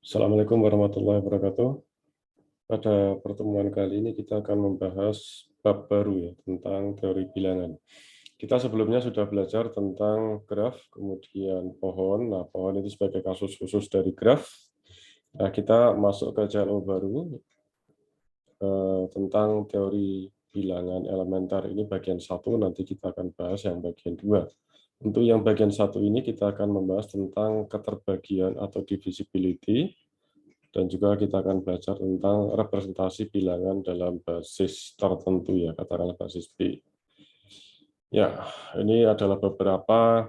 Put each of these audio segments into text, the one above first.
Assalamualaikum warahmatullahi wabarakatuh. Pada pertemuan kali ini kita akan membahas bab baru ya tentang teori bilangan. Kita sebelumnya sudah belajar tentang graf, kemudian pohon. Nah, pohon itu sebagai kasus khusus dari graf. Nah, kita masuk ke channel baru tentang teori bilangan elementer. Ini bagian 1, nanti kita akan bahas yang bagian 2. Untuk yang bagian 1 ini kita akan membahas tentang keterbagian atau divisibility. Dan juga kita akan belajar tentang representasi bilangan dalam basis tertentu ya, katakanlah basis B. Ya, ini adalah beberapa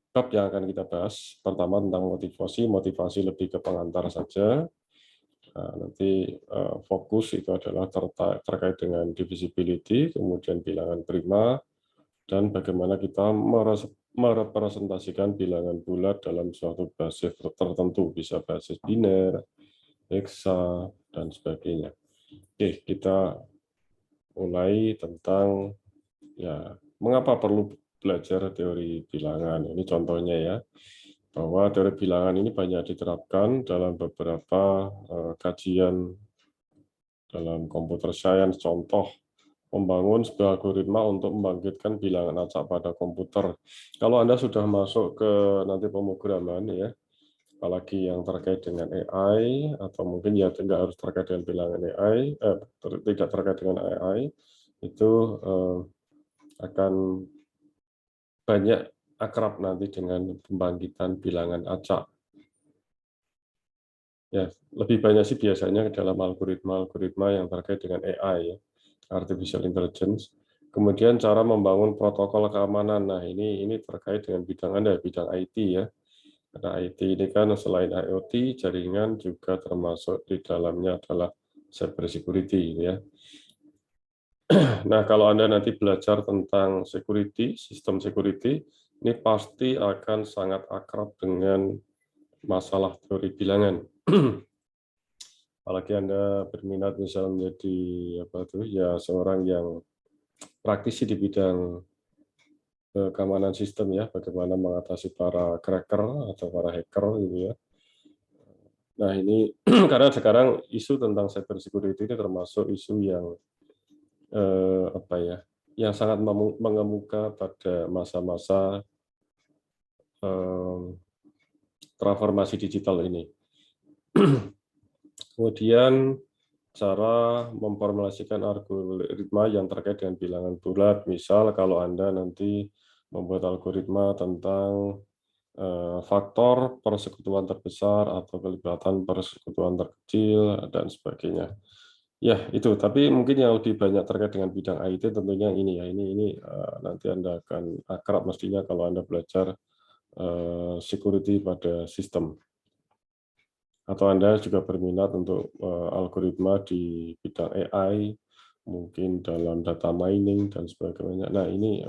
bab yang akan kita bahas. Pertama tentang motivasi lebih ke pengantar saja. Nah, nanti fokus itu adalah terkait dengan divisibility, kemudian bilangan prima, dan bagaimana kita merepresentasikan bilangan bulat dalam suatu basis tertentu, bisa basis biner, hexa, dan sebagainya. Oke, kita mulai tentang ya mengapa perlu belajar teori bilangan. Ini contohnya ya, bahwa teori bilangan ini banyak diterapkan dalam beberapa kajian dalam computer science. Contoh, membangun sebuah algoritma untuk membangkitkan bilangan acak pada komputer. Kalau Anda sudah masuk ke nanti pemrograman ya, apalagi yang terkait dengan AI, atau mungkin ya tidak harus terkait dengan bilangan AI, tidak terkait dengan AI, itu akan banyak akrab nanti dengan pembangkitan bilangan acak. Ya, lebih banyak sih biasanya dalam algoritma yang terkait dengan AI, ya, artificial intelligence. Kemudian cara membangun protokol keamanan. Nah, ini terkait dengan bidang Anda, bidang IT ya. Karena IT ini kan selain IoT, jaringan juga termasuk di dalamnya adalah cyber security ya. Nah, kalau Anda nanti belajar tentang security, sistem security, ini pasti akan sangat akrab dengan masalah teori bilangan. Apalagi Anda berminat misalnya menjadi ya seorang yang praktisi di bidang keamanan sistem ya, bagaimana mengatasi para cracker atau para hacker gitu ya. Nah, ini karena sekarang isu tentang cyber security ini termasuk isu yang yang sangat mengemuka pada masa-masa transformasi digital ini. Kemudian cara memformulasikan algoritma yang terkait dengan bilangan bulat, misal kalau Anda nanti membuat algoritma tentang faktor persekutuan terbesar atau kelibatan persekutuan terkecil dan sebagainya. Ya, itu. Tapi mungkin yang lebih banyak terkait dengan bidang IT tentunya ini ya. Ini nanti Anda akan akrab mestinya kalau Anda belajar security pada sistem. Atau Anda juga berminat untuk algoritma di bidang AI, mungkin dalam data mining dan sebagainya. Nah, ini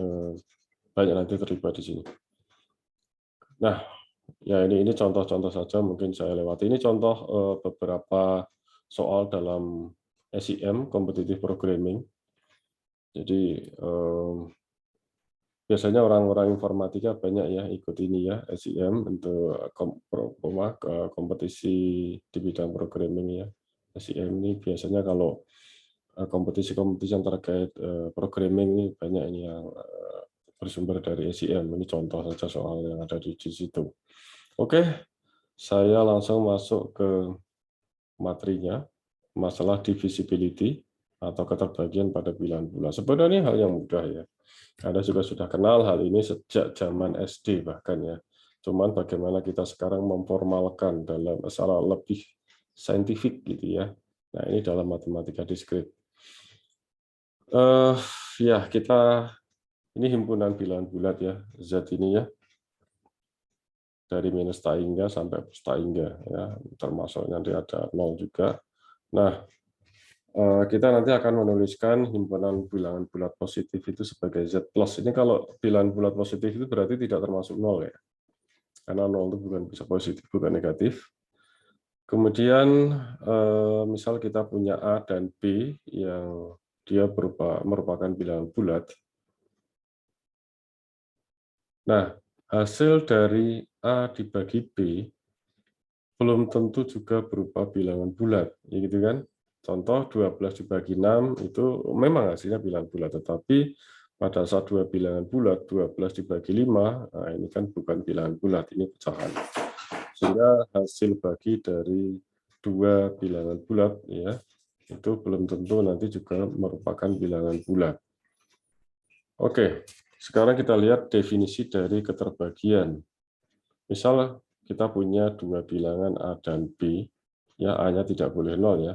banyak nanti terlibat di sini. Nah, ya ini contoh-contoh saja mungkin saya lewati. Ini contoh beberapa soal dalam SEM, competitive programming. Jadi biasanya orang-orang informatika banyak ya ikut ini ya SEM untuk kompetisi di bidang programming ya. SEM ini biasanya kalau kompetisi-kompetisi yang terkait programming ini banyak ini yang bersumber dari SEM. Ini contoh saja soal yang ada di situ. Oke, saya langsung masuk ke materinya, masalah divisibility atau keterbagian pada bilangan bulat. Sebenarnya hal yang mudah ya. Anda juga sudah kenal hal ini sejak zaman SD bahkan ya. Cuman bagaimana kita sekarang memformalkan dalam masalah lebih saintifik gitu ya. Nah, ini dalam matematika diskrit. Ya, kita ini himpunan bilangan bulat ya, Z ini ya. Dari minus tak hingga sampai plus tak hingga ya, termasuk nanti ada 0 juga. Nah, kita nanti akan menuliskan himpunan bilangan bulat positif itu sebagai Z plus. Ini kalau bilangan bulat positif itu berarti tidak termasuk 0 ya. Karena 0 itu bukan bisa positif, bukan negatif. Kemudian misal kita punya A dan B yang dia merupakan bilangan bulat. Nah, hasil dari A dibagi B belum tentu juga berupa bilangan bulat, ya gitu kan? Contoh 12 dibagi 6 itu memang hasilnya bilangan bulat, tetapi pada saat dua bilangan bulat, 12 dibagi 5, nah ini kan bukan bilangan bulat, ini pecahan. Sehingga hasil bagi dari dua bilangan bulat ya itu belum tentu nanti juga merupakan bilangan bulat. Oke, sekarang kita lihat definisi dari keterbagian. Misal kita punya dua bilangan A dan B, ya A-nya tidak boleh 0 ya,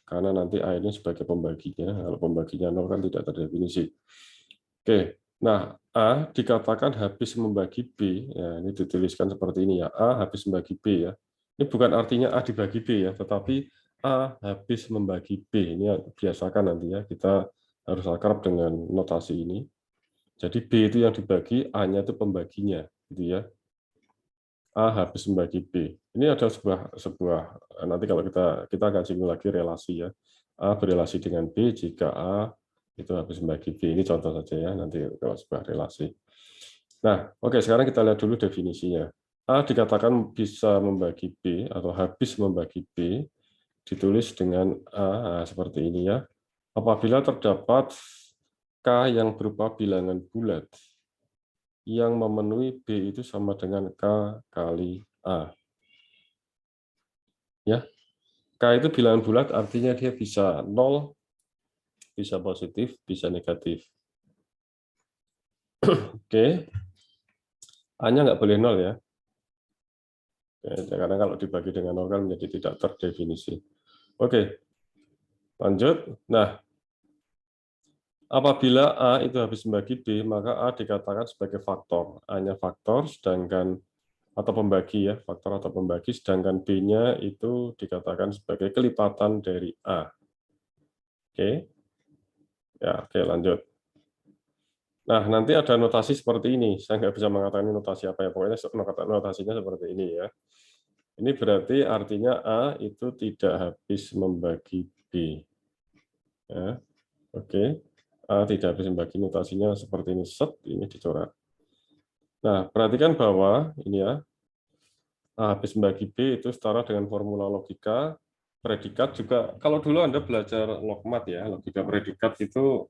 karena nanti A ini sebagai pembaginya, kalau pembaginya 0 kan tidak terdefinisi. Oke, nah A dikatakan habis membagi B, ya ini dituliskan seperti ini ya, A habis membagi B ya. Ini bukan artinya A dibagi B ya, tetapi A habis membagi B. Ini biasakan nanti ya, kita harus akrab dengan notasi ini. Jadi B itu yang dibagi, A-nya itu pembaginya, gitu ya. A habis membagi B. Ini ada sebuah nanti kalau kita akan singgung lagi relasi ya. A berelasi dengan B jika A itu habis membagi B. Ini contoh saja ya, nanti kalau sebuah relasi. Nah, oke, sekarang kita lihat dulu definisinya. A dikatakan bisa membagi B atau habis membagi B ditulis dengan A, nah, seperti ini ya. Apabila terdapat K yang berupa bilangan bulat yang memenuhi B itu sama dengan K kali A. Ya, K itu bilangan bulat artinya dia bisa 0, bisa positif, bisa negatif. Oke, A-nya nggak boleh 0 ya. Karena kalau dibagi dengan 0 kan menjadi tidak terdefinisi. Oke, lanjut. Nah, apabila A itu habis membagi B, maka A dikatakan sebagai faktor. A-nya faktor, sedangkan atau pembagi ya, faktor atau pembagi, sedangkan B-nya itu dikatakan sebagai kelipatan dari A. Oke, ya, oke lanjut. Nah, nanti ada notasi seperti ini. Saya nggak bisa mengatakan notasi apa ya, pokoknya notasinya seperti ini ya. Ini berarti artinya A itu tidak habis membagi B. Ya, oke. A tidak habis membagi, notasinya seperti ini, set, ini dicoret. Nah, perhatikan bahwa ini ya, A habis membagi B itu setara dengan formula logika, predikat juga. Kalau dulu Anda belajar logmat ya, logika predikat itu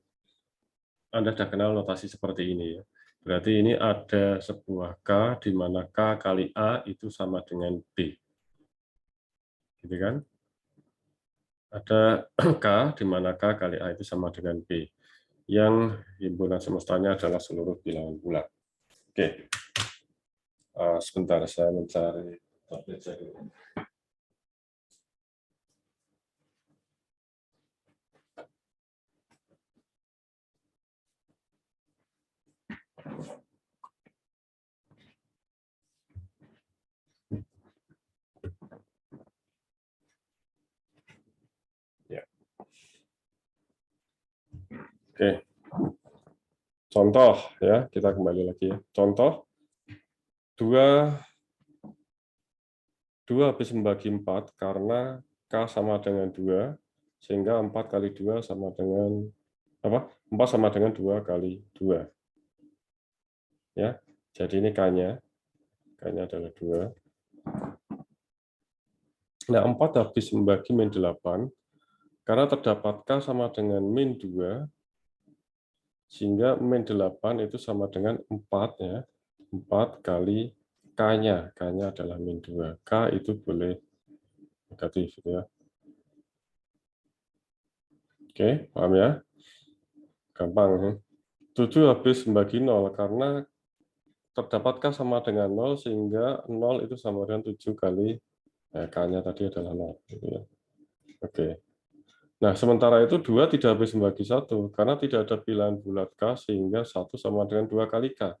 Anda sudah kenal notasi seperti ini ya. Berarti ini ada sebuah K di mana K kali A itu sama dengan B. Gitu kan? Ada K di mana K kali A itu sama dengan B. Yang himpunan semestanya adalah seluruh bilangan bulat. Oke. Sebentar saya mencari tablet saya dulu. Ya. Oke. Contoh ya, kita kembali lagi ya. Contoh 2 habis membagi 4 karena K sama dengan 2 sehingga 4 kali 2 sama dengan apa? 4 sama dengan 2 kali 2. Ya. Jadi ini K-nya. K-nya adalah 2. Nah, 4 habis membagi min 8 karena terdapat K sama dengan min 2 sehingga min 8 itu sama dengan 4 ya. 4 kali K-nya. K-nya adalah min 2. K itu boleh negatif gitu ya. Oke, paham ya? Gampang ya. 7 habis membagi 0 karena terdapatkah sama dengan 0 sehingga 0 itu sama dengan 7 kali K-nya tadi adalah 0 gitu ya. Oke. Nah, sementara itu 2 tidak habis membagi 1 karena tidak ada bilangan bulat K sehingga 1 sama dengan 2 kali K.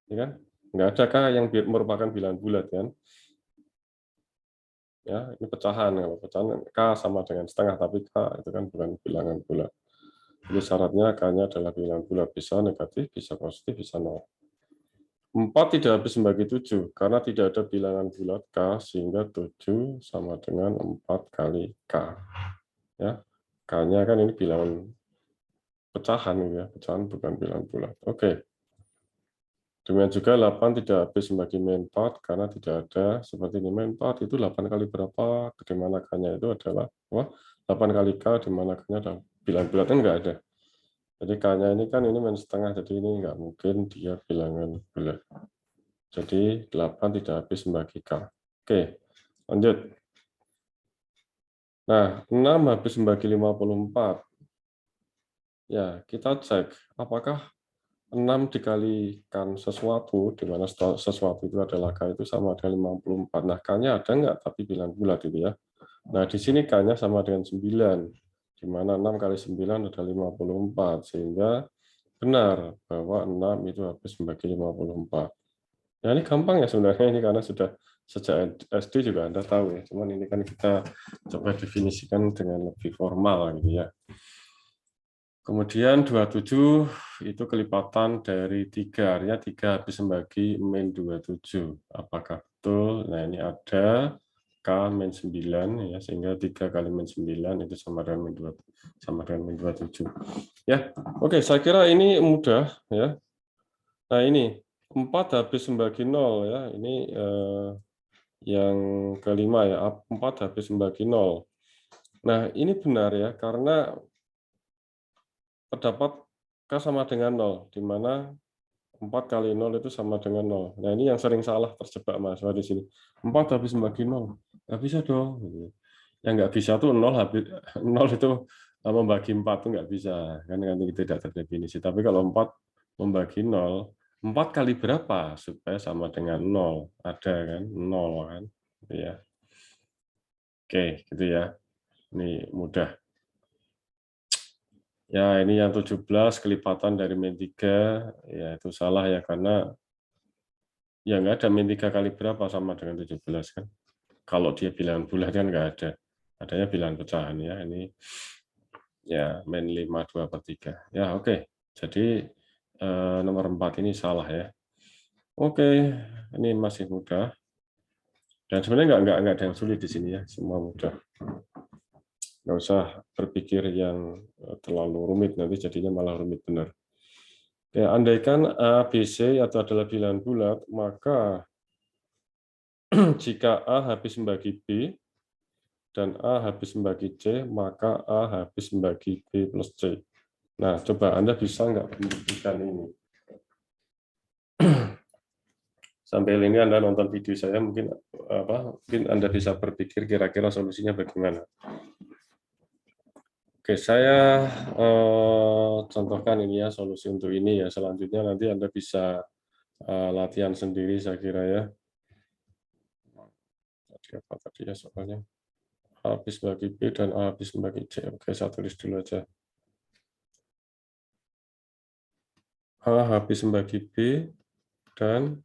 Ya kan? Nggak ada K yang merupakan bilangan bulat kan? Ya, ini pecahan. Kalau pecahan K sama dengan setengah tapi K itu kan bukan bilangan bulat. Jadi syaratnya K-nya adalah bilangan bulat, bisa negatif, bisa positif, bisa 0. 4 tidak habis membagi 7, karena tidak ada bilangan bulat K, sehingga 7 sama dengan 4 kali K. Ya, K-nya kan ini bilangan pecahan, ya, pecahan bukan bilangan bulat. Oke. Demikian juga 8 tidak habis membagi main part karena tidak ada seperti ini. Main part itu 8 kali berapa, di mana K-nya itu adalah 8 kali K, di mana K-nya ada bilangan bulat kan nggak ada. Jadi K-nya ini kan ini main setengah, jadi ini nggak mungkin dia bilangan bulat. Jadi 8 tidak habis membagi K. Oke, lanjut. Nah, 6 habis membagi 54. Ya, kita cek apakah 6 dikalikan sesuatu, di mana sesuatu itu adalah K itu sama dengan 54. Nah, K-nya ada nggak, tapi bilang bulat itu ya. Nah, di sini K-nya sama dengan 9, di mana 6 kali 9 adalah 54, sehingga benar bahwa 6 itu habis membagi 54. Nah, ini gampang ya sebenarnya ini karena sudah sejak SD juga Anda tahu ya. Cuman ini kan kita coba definisikan dengan lebih formal gitu ya. Kemudian 27 itu kelipatan dari 3, artinya 3 habis membagi min 27. Apakah betul? Nah, ini ada K min 9 ya, sehingga 3 kali min 9 itu sama dengan min 27. Ya, oke, saya kira ini mudah ya. Nah, ini 4 habis membagi 0 ya. Ini yang kelima ya, 4 habis membagi 0. Nah, ini benar ya, karena terdapat K sama dengan 0, di mana 4 kali 0 itu sama dengan 0. Nah, ini yang sering salah terjebak mahasiswa di sini. 4 habis membagi 0. Nggak bisa dong. Yang nggak bisa tuh 0 habis 0 itu membagi 4 itu nggak bisa. Kan itu tidak terdefinisi. Tapi kalau 4 membagi 0, 4 kali berapa supaya sama dengan 0? Ada kan? 0 kan? Gitu ya. Oke, gitu ya. Ini mudah. Ya, ini yang 17 kelipatan dari min 3, ya itu salah ya, karena ya nggak ada min 3 kali berapa sama dengan 17 kan. Kalau dia bilangan bulat kan nggak ada. Adanya bilangan pecahan ya, ini ya min 5, 2/3. Ya oke, jadi nomor 4 ini salah ya. Oke, ini masih mudah. Dan sebenarnya nggak ada yang sulit di sini ya, semua mudah. Nggak usah berpikir yang terlalu rumit, nanti jadinya malah rumit benar. Ya, andaikan A, B, C atau adalah bilangan bulat, maka jika A habis membagi B dan A habis membagi C, maka A habis membagi B plus C. Nah, coba Anda bisa nggak membuktikan ini? Sampai ini Anda nonton video saya, mungkin Anda bisa berpikir kira-kira solusinya bagaimana. Oke, saya contohkan ini ya solusi untuk ini ya. Selanjutnya nanti Anda bisa latihan sendiri saya kira ya. Tadi apa tadi ya soalnya? A habis bagi B dan A habis membagi C. Oke, saya tulis dulu aja. A habis membagi B dan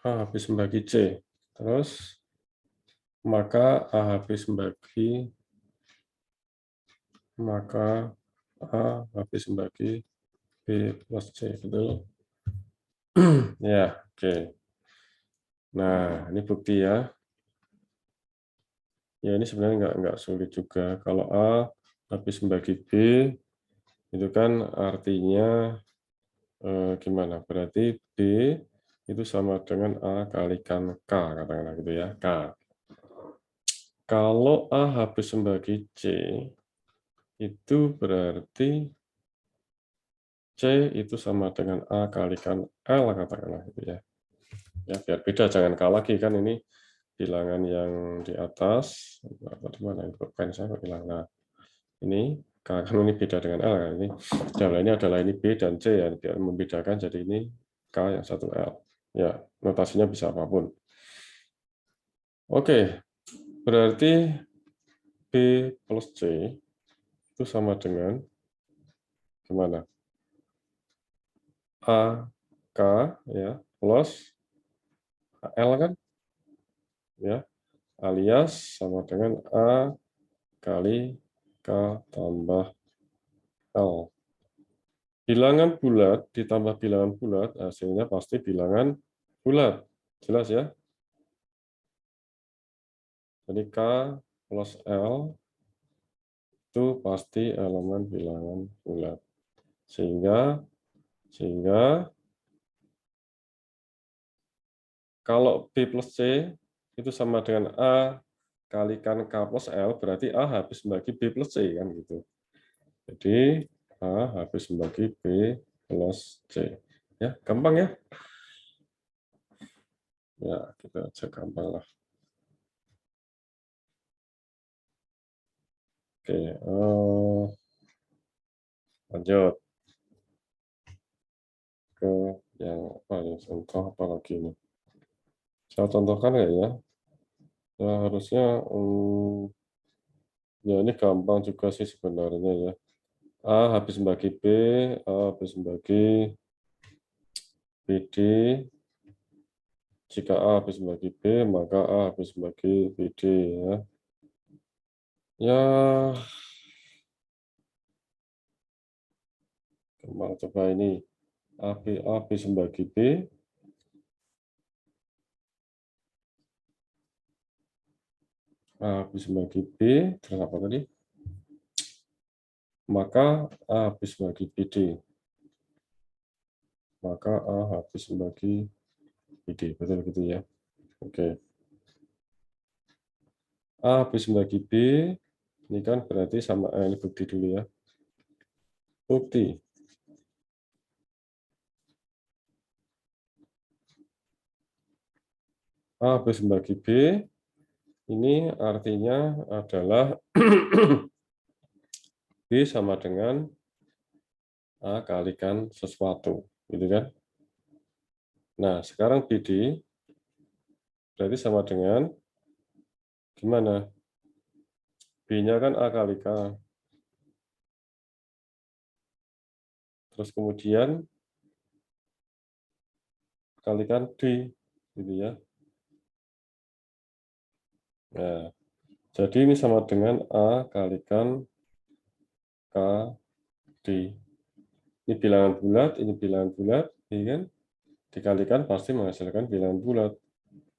A habis membagi C. Terus, maka A habis membagi, maka A habis membagi B plus C. Betul? Ya, oke. Nah, ini bukti ya. Ya, ini sebenarnya nggak sulit juga. Kalau A habis membagi B, itu kan artinya gimana? Berarti B itu sama dengan A kalikan K, katakanlah gitu ya, K. Kalau A habis membagi C, itu berarti C itu sama dengan A kalikan L, katakanlah gitu ya. Ya, biar beda, jangan K lagi, kan ini bilangan yang di atas, atau di mana, pen saya kok hilang. Nah, ini K, kan ini beda dengan L, kan ini adalah ini B dan C ya, biar membedakan, jadi ini K yang satu L. Ya, notasinya bisa apapun. Oke, berarti B plus C itu sama dengan gimana? A, K ya, plus L kan? Ya, alias sama dengan A kali K tambah L. Bilangan bulat ditambah bilangan bulat, hasilnya pasti bilangan bulat. Jelas ya? Jadi K plus L itu pasti elemen bilangan bulat. Sehingga Kalau B plus C itu sama dengan A kalikan K plus L, berarti A habis membagi B plus C, kan gitu. Jadi A habis membagi B plus C. Ya, gampang ya? Ya, kita aja gampang lah. Oke, lanjut ke yang apa ya, contoh apa lagi ini? Saya contohkan ya. Ya harusnya, ya ini gampang juga sih sebenarnya ya. A habis membagi B, A habis membagi BD. Jika A habis membagi B, maka A habis membagi BD ya. Ya, coba ini. A habis membagi B, A habis membagi B, terus apa tadi? Maka A habis membagi BD. Maka A habis membagi BD. Betul gitu ya. Oke. A habis membagi B, ini kan berarti sama, ini bukti dulu ya. Bukti. A habis membagi B, ini artinya adalah B sama dengan A kalikan sesuatu, gitu kan? Nah, sekarang BD berarti sama dengan gimana? B-nya kan A kali K. Terus kemudian kalikan D, gitu ya. Nah, jadi ini sama dengan A kalikan K D. Ini bilangan bulat, ini bilangan bulat, ya kan? Dikalikan pasti menghasilkan bilangan bulat.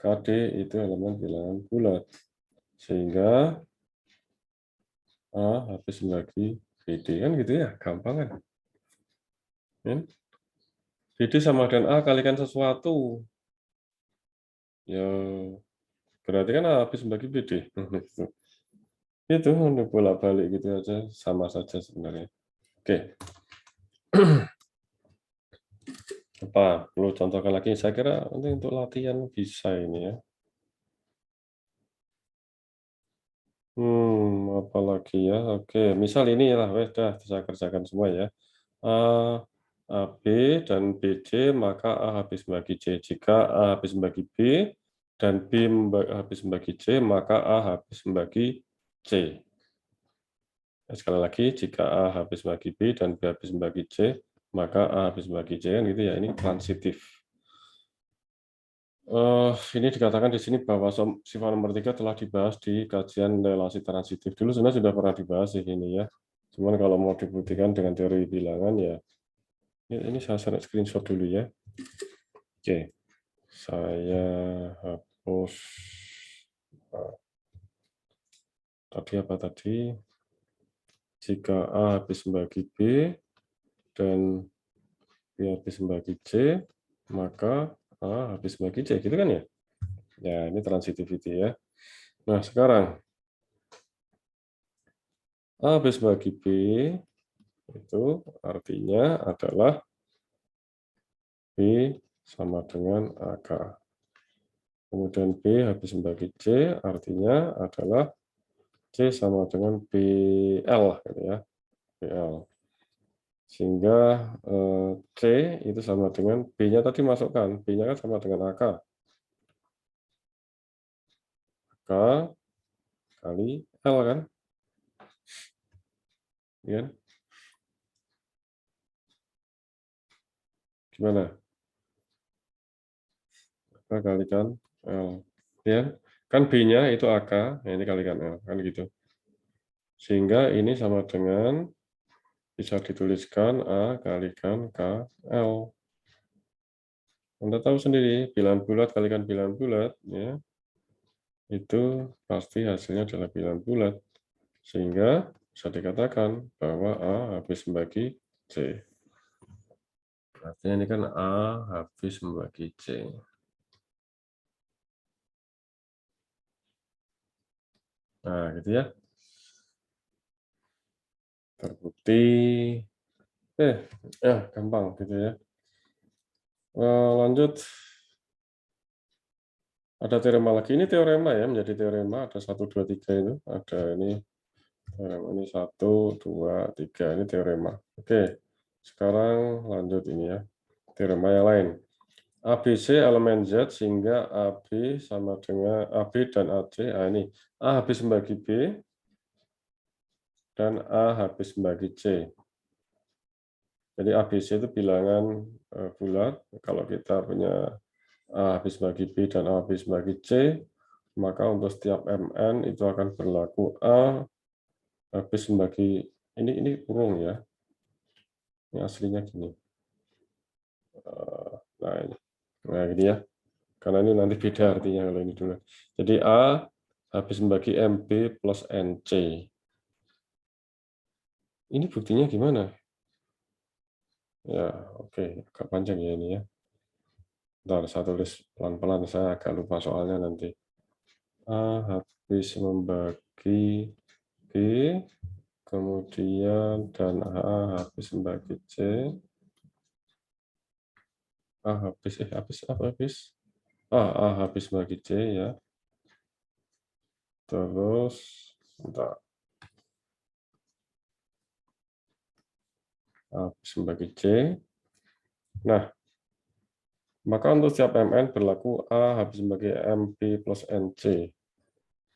KD itu elemen bilangan bulat. Sehingga A habis membagi BD, kan gitu ya, gampang kan? Ya? BD sama dengan A kalikan sesuatu. Ya, berarti kan A habis membagi BD. Itu untuk bolak-balik gitu aja, sama saja sebenarnya. Oke. Apa perlu contohkan lagi? Saya kira nanti untuk latihan bisa ini ya. Apalagi ya? Oke, misal ini lah, wes dah saya kerjakan semua ya. A, AB dan BC, maka A habis membagi C. Jika A habis membagi B dan B habis membagi C, maka A habis membagi C. Sekali lagi, jika A habis membagi B dan B habis membagi C, maka A habis membagi C, kan gitu ya. Ini transitif. Ini dikatakan di sini bahwa sifat nomor 3 telah dibahas di kajian relasi transitif. Dulu sebenarnya sudah pernah dibahas di sini ya. Cuman kalau mau dibuktikan dengan teori bilangan ya, ini saya share screenshot dulu ya. Oke, saya hapus. Tadi apa tadi? Jika A habis membagi B dan B habis membagi C, maka A habis membagi C, gitu kan ya? Ya, ini transitivity ya. Nah, sekarang A habis membagi B, itu artinya adalah B sama dengan AK. Kemudian B habis membagi C, artinya adalah C sama dengan BL, gitu ya. BL. Sehingga C itu sama dengan B-nya tadi masukkan. B-nya kan sama dengan AK. K kali L kan? Ya. Gimana? K kalikan L. Ya. Kan B-nya itu AK, nah ini kalikan L, kan gitu. Sehingga ini sama dengan bisa dituliskan A kalikan KL. Anda tahu sendiri, bilangan bulat kalikan bilangan bulat, ya, itu pasti hasilnya adalah bilangan bulat. Sehingga bisa dikatakan bahwa A habis membagi C. Artinya ini kan A habis membagi C. Nah, gitu ya. Terbukti. Gampang gitu ya. Lanjut. Ada teorema lagi. Ini teorema ya, menjadi teorema ada 1, 2, 3 itu. Ada ini teorema ini 1, 2, 3 ini teorema. Oke. Sekarang lanjut ini ya. Teorema yang lain. ABC elemen Z sehingga AB sama dengan AB dan AC. Nah, ini A habis membagi B dan A habis membagi C. Jadi ABC itu bilangan bulat. Kalau kita punya A habis bagi B dan A habis bagi C, maka untuk setiap MN itu akan berlaku A habis membagi, ini kurung ya, ini aslinya gini. Nah ini, nah gini ya, karena ini nanti beda artinya kalau ini dulu. Jadi A habis membagi MB plus NC. Ini buktinya gimana? Ya oke, agak panjang ya ini ya. Bentar, saya tulis pelan-pelan, saya agak lupa soalnya nanti. A habis membagi B, kemudian dan A habis membagi C. A habis membagi C ya. Terus bentar. A habis membagi C. Nah, maka untuk setiap MN berlaku A habis membagi MB plus NC.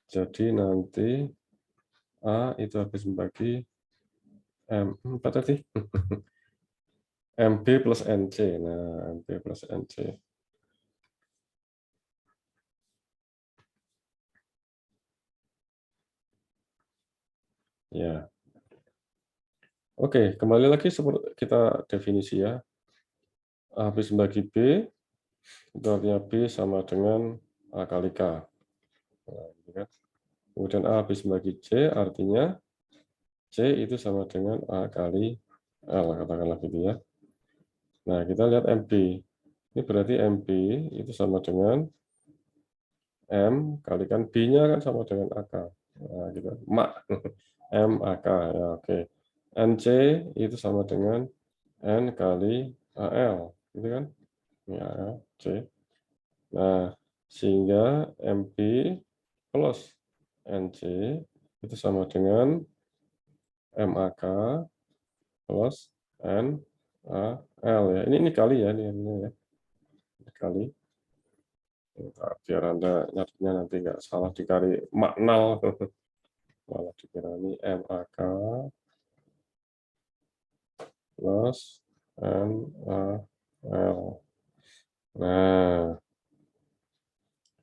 Jadi nanti A itu habis membagi apa tadi? MB plus NC. Nah, MB plus NC. Ya. Oke, kembali lagi seperti kita definisi ya. A habis membagi B, itu artinya B sama dengan A kali K. Nah, gitu kan. Kemudian A habis membagi C, artinya C itu sama dengan A kali L, katakanlah gitu ya. Nah, kita lihat MB. Ini berarti MB itu sama dengan M kalikan B-nya kan sama dengan AK. Nah, gitu. Mak. M AK ya, oke. NC itu sama dengan N kali AL, gitu kan? Ya, C. Nah, sehingga MP plus NC itu sama dengan MAK plus NaL ya. Ini kali ya, ini ya. Ini kali. Biar Anda nyarinya nanti nggak salah dikali maknal. Malah dikira ini MAK plus NaL. Nah,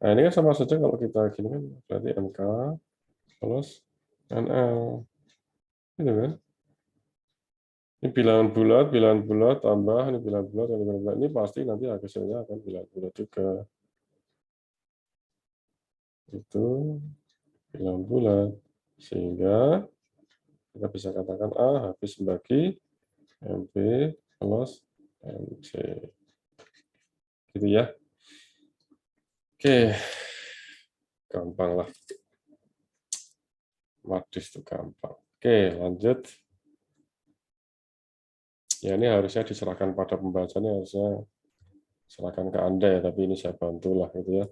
ini kan sama saja kalau kita gini kan berarti MK plus NL. Gitu kan? Ini bilangan bulat tambah ini bilangan bulat, ini pasti nanti hasilnya akan bilangan bulat juga. Itu bilangan bulat. Sehingga kita bisa katakan A habis membagi MB plus MC. Gitu ya. Oke. Gampang lah. Matris itu gampang. Oke, lanjut. Ya ini harusnya diserahkan pada pembacanya, harusnya serahkan ke Anda ya, tapi ini saya bantu lah gitu ya.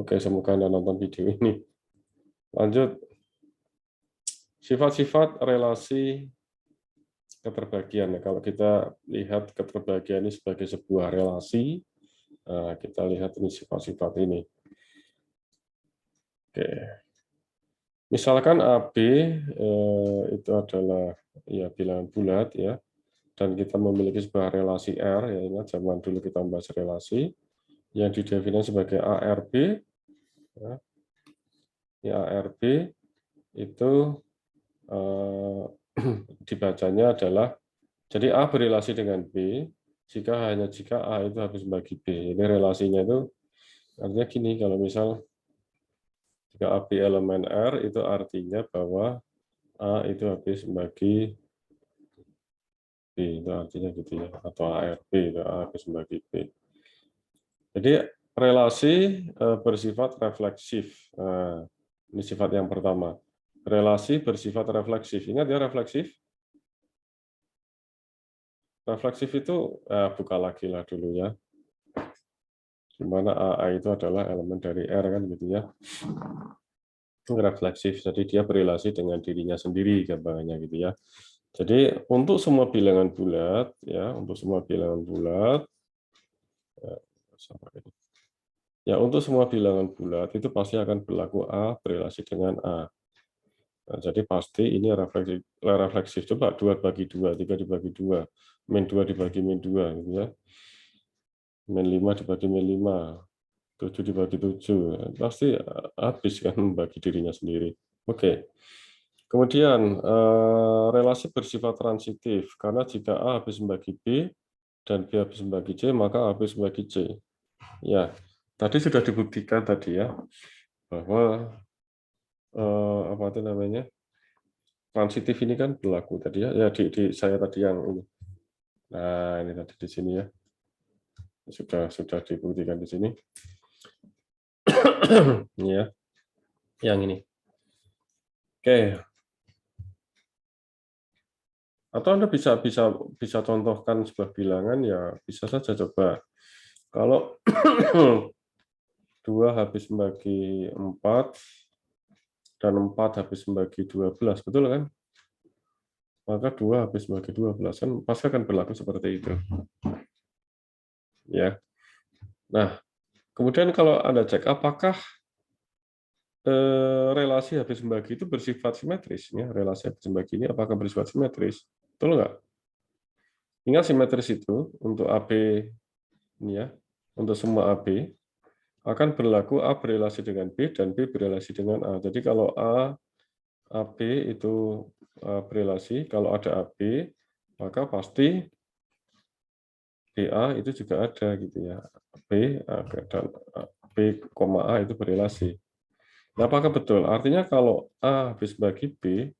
Oke, semoga Anda nonton video ini. Lanjut. Sifat-sifat relasi keterbagian. Nah, kalau kita lihat keterbagian ini sebagai sebuah relasi, kita lihat ini sifat-sifat ini. Oke. Misalkan AB itu adalah ya bilangan bulat ya, dan kita memiliki sebuah relasi R, ya ingat zaman dulu kita membahas relasi yang didefinisikan sebagai ARB. Ya, ARB itu dibacanya adalah, jadi A berrelasi dengan B hanya jika A itu habis membagi B. Jadi relasinya itu artinya gini, kalau misal jika AB elemen R itu artinya bahwa A itu habis membagi B, itu artinya gitu ya, atau ARB itu A habis membagi B. Jadi relasi bersifat refleksif. Nah, Ini sifat yang pertama. Relasi bersifat refleksif. Ingat ya refleksif? Refleksif itu, buka lagi lah dulu ya. Di mana AA itu adalah elemen dari R kan gitu ya. Itu refleksif, jadi dia berrelasi dengan dirinya sendiri gambarannya gitu ya. Jadi untuk semua bilangan bulat ya, untuk semua bilangan bulat ya untuk semua bilangan bulat itu pasti akan berlaku A berrelasi dengan A. Nah, jadi pasti ini refleksif. Coba 2 bagi 2, 3 dibagi 2, min 2 dibagi min 2 gitu ya. Min 5 dibagi min 5, 7 dibagi 7. Pasti habis kan bagi dirinya sendiri. Oke. Kemudian relasi bersifat transitif karena jika A habis membagi B dan B habis membagi C, maka A habis membagi C. Ya, tadi sudah dibuktikan tadi ya bahwa apa itu namanya? Transitif ini kan berlaku tadi ya, di saya tadi yang ini. Nah, ini tadi di sini ya. Sudah dibuktikan di sini. Ini ya. Yang ini. Oke. Atau Anda bisa contohkan sebuah bilangan ya, bisa saja coba. Kalau 2 habis membagi 4 dan 4 habis membagi 12, betul kan? Maka 2 habis membagi 12 kan pasti akan berlaku seperti itu. Ya. Nah, kemudian kalau Anda cek apakah relasi habis membagi itu bersifat simetris ya, relasi habis membagi ini apakah bersifat simetris? Betul nggak? Ingat simetris itu untuk AB ini ya, untuk semua AB akan berlaku A berrelasi dengan B dan B berrelasi dengan A. Jadi kalau AB itu berrelasi, kalau ada AB maka pasti BA itu juga ada gitu ya. B dan B, A itu berrelasi. Nah, apakah betul? Artinya kalau A habis bagi B,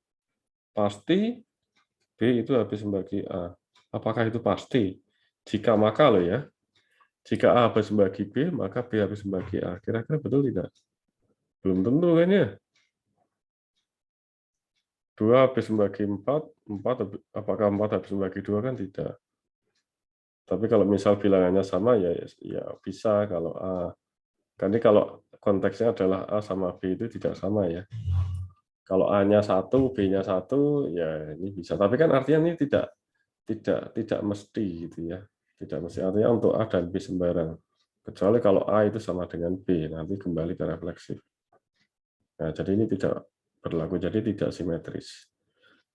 pasti B itu habis membagi A. Apakah itu pasti? Jika maka loh ya. Jika A habis membagi B, maka B habis membagi A. Kira-kira betul tidak? Belum tentu kan ya. 2 habis membagi 4, apakah 4 habis membagi 2 kan tidak. Tapi kalau misal bilangannya sama ya bisa kalau A. Karena kalau konteksnya adalah A sama B itu tidak sama ya. Kalau A-nya 1, B-nya 1 ya ini bisa. Tapi kan artinya ini tidak mesti gitu ya. Tidak mesti artinya untuk A dan B sembarang. Kecuali kalau A itu sama dengan B, nanti kembali ke refleksif. Nah, jadi ini tidak berlaku, jadi tidak simetris.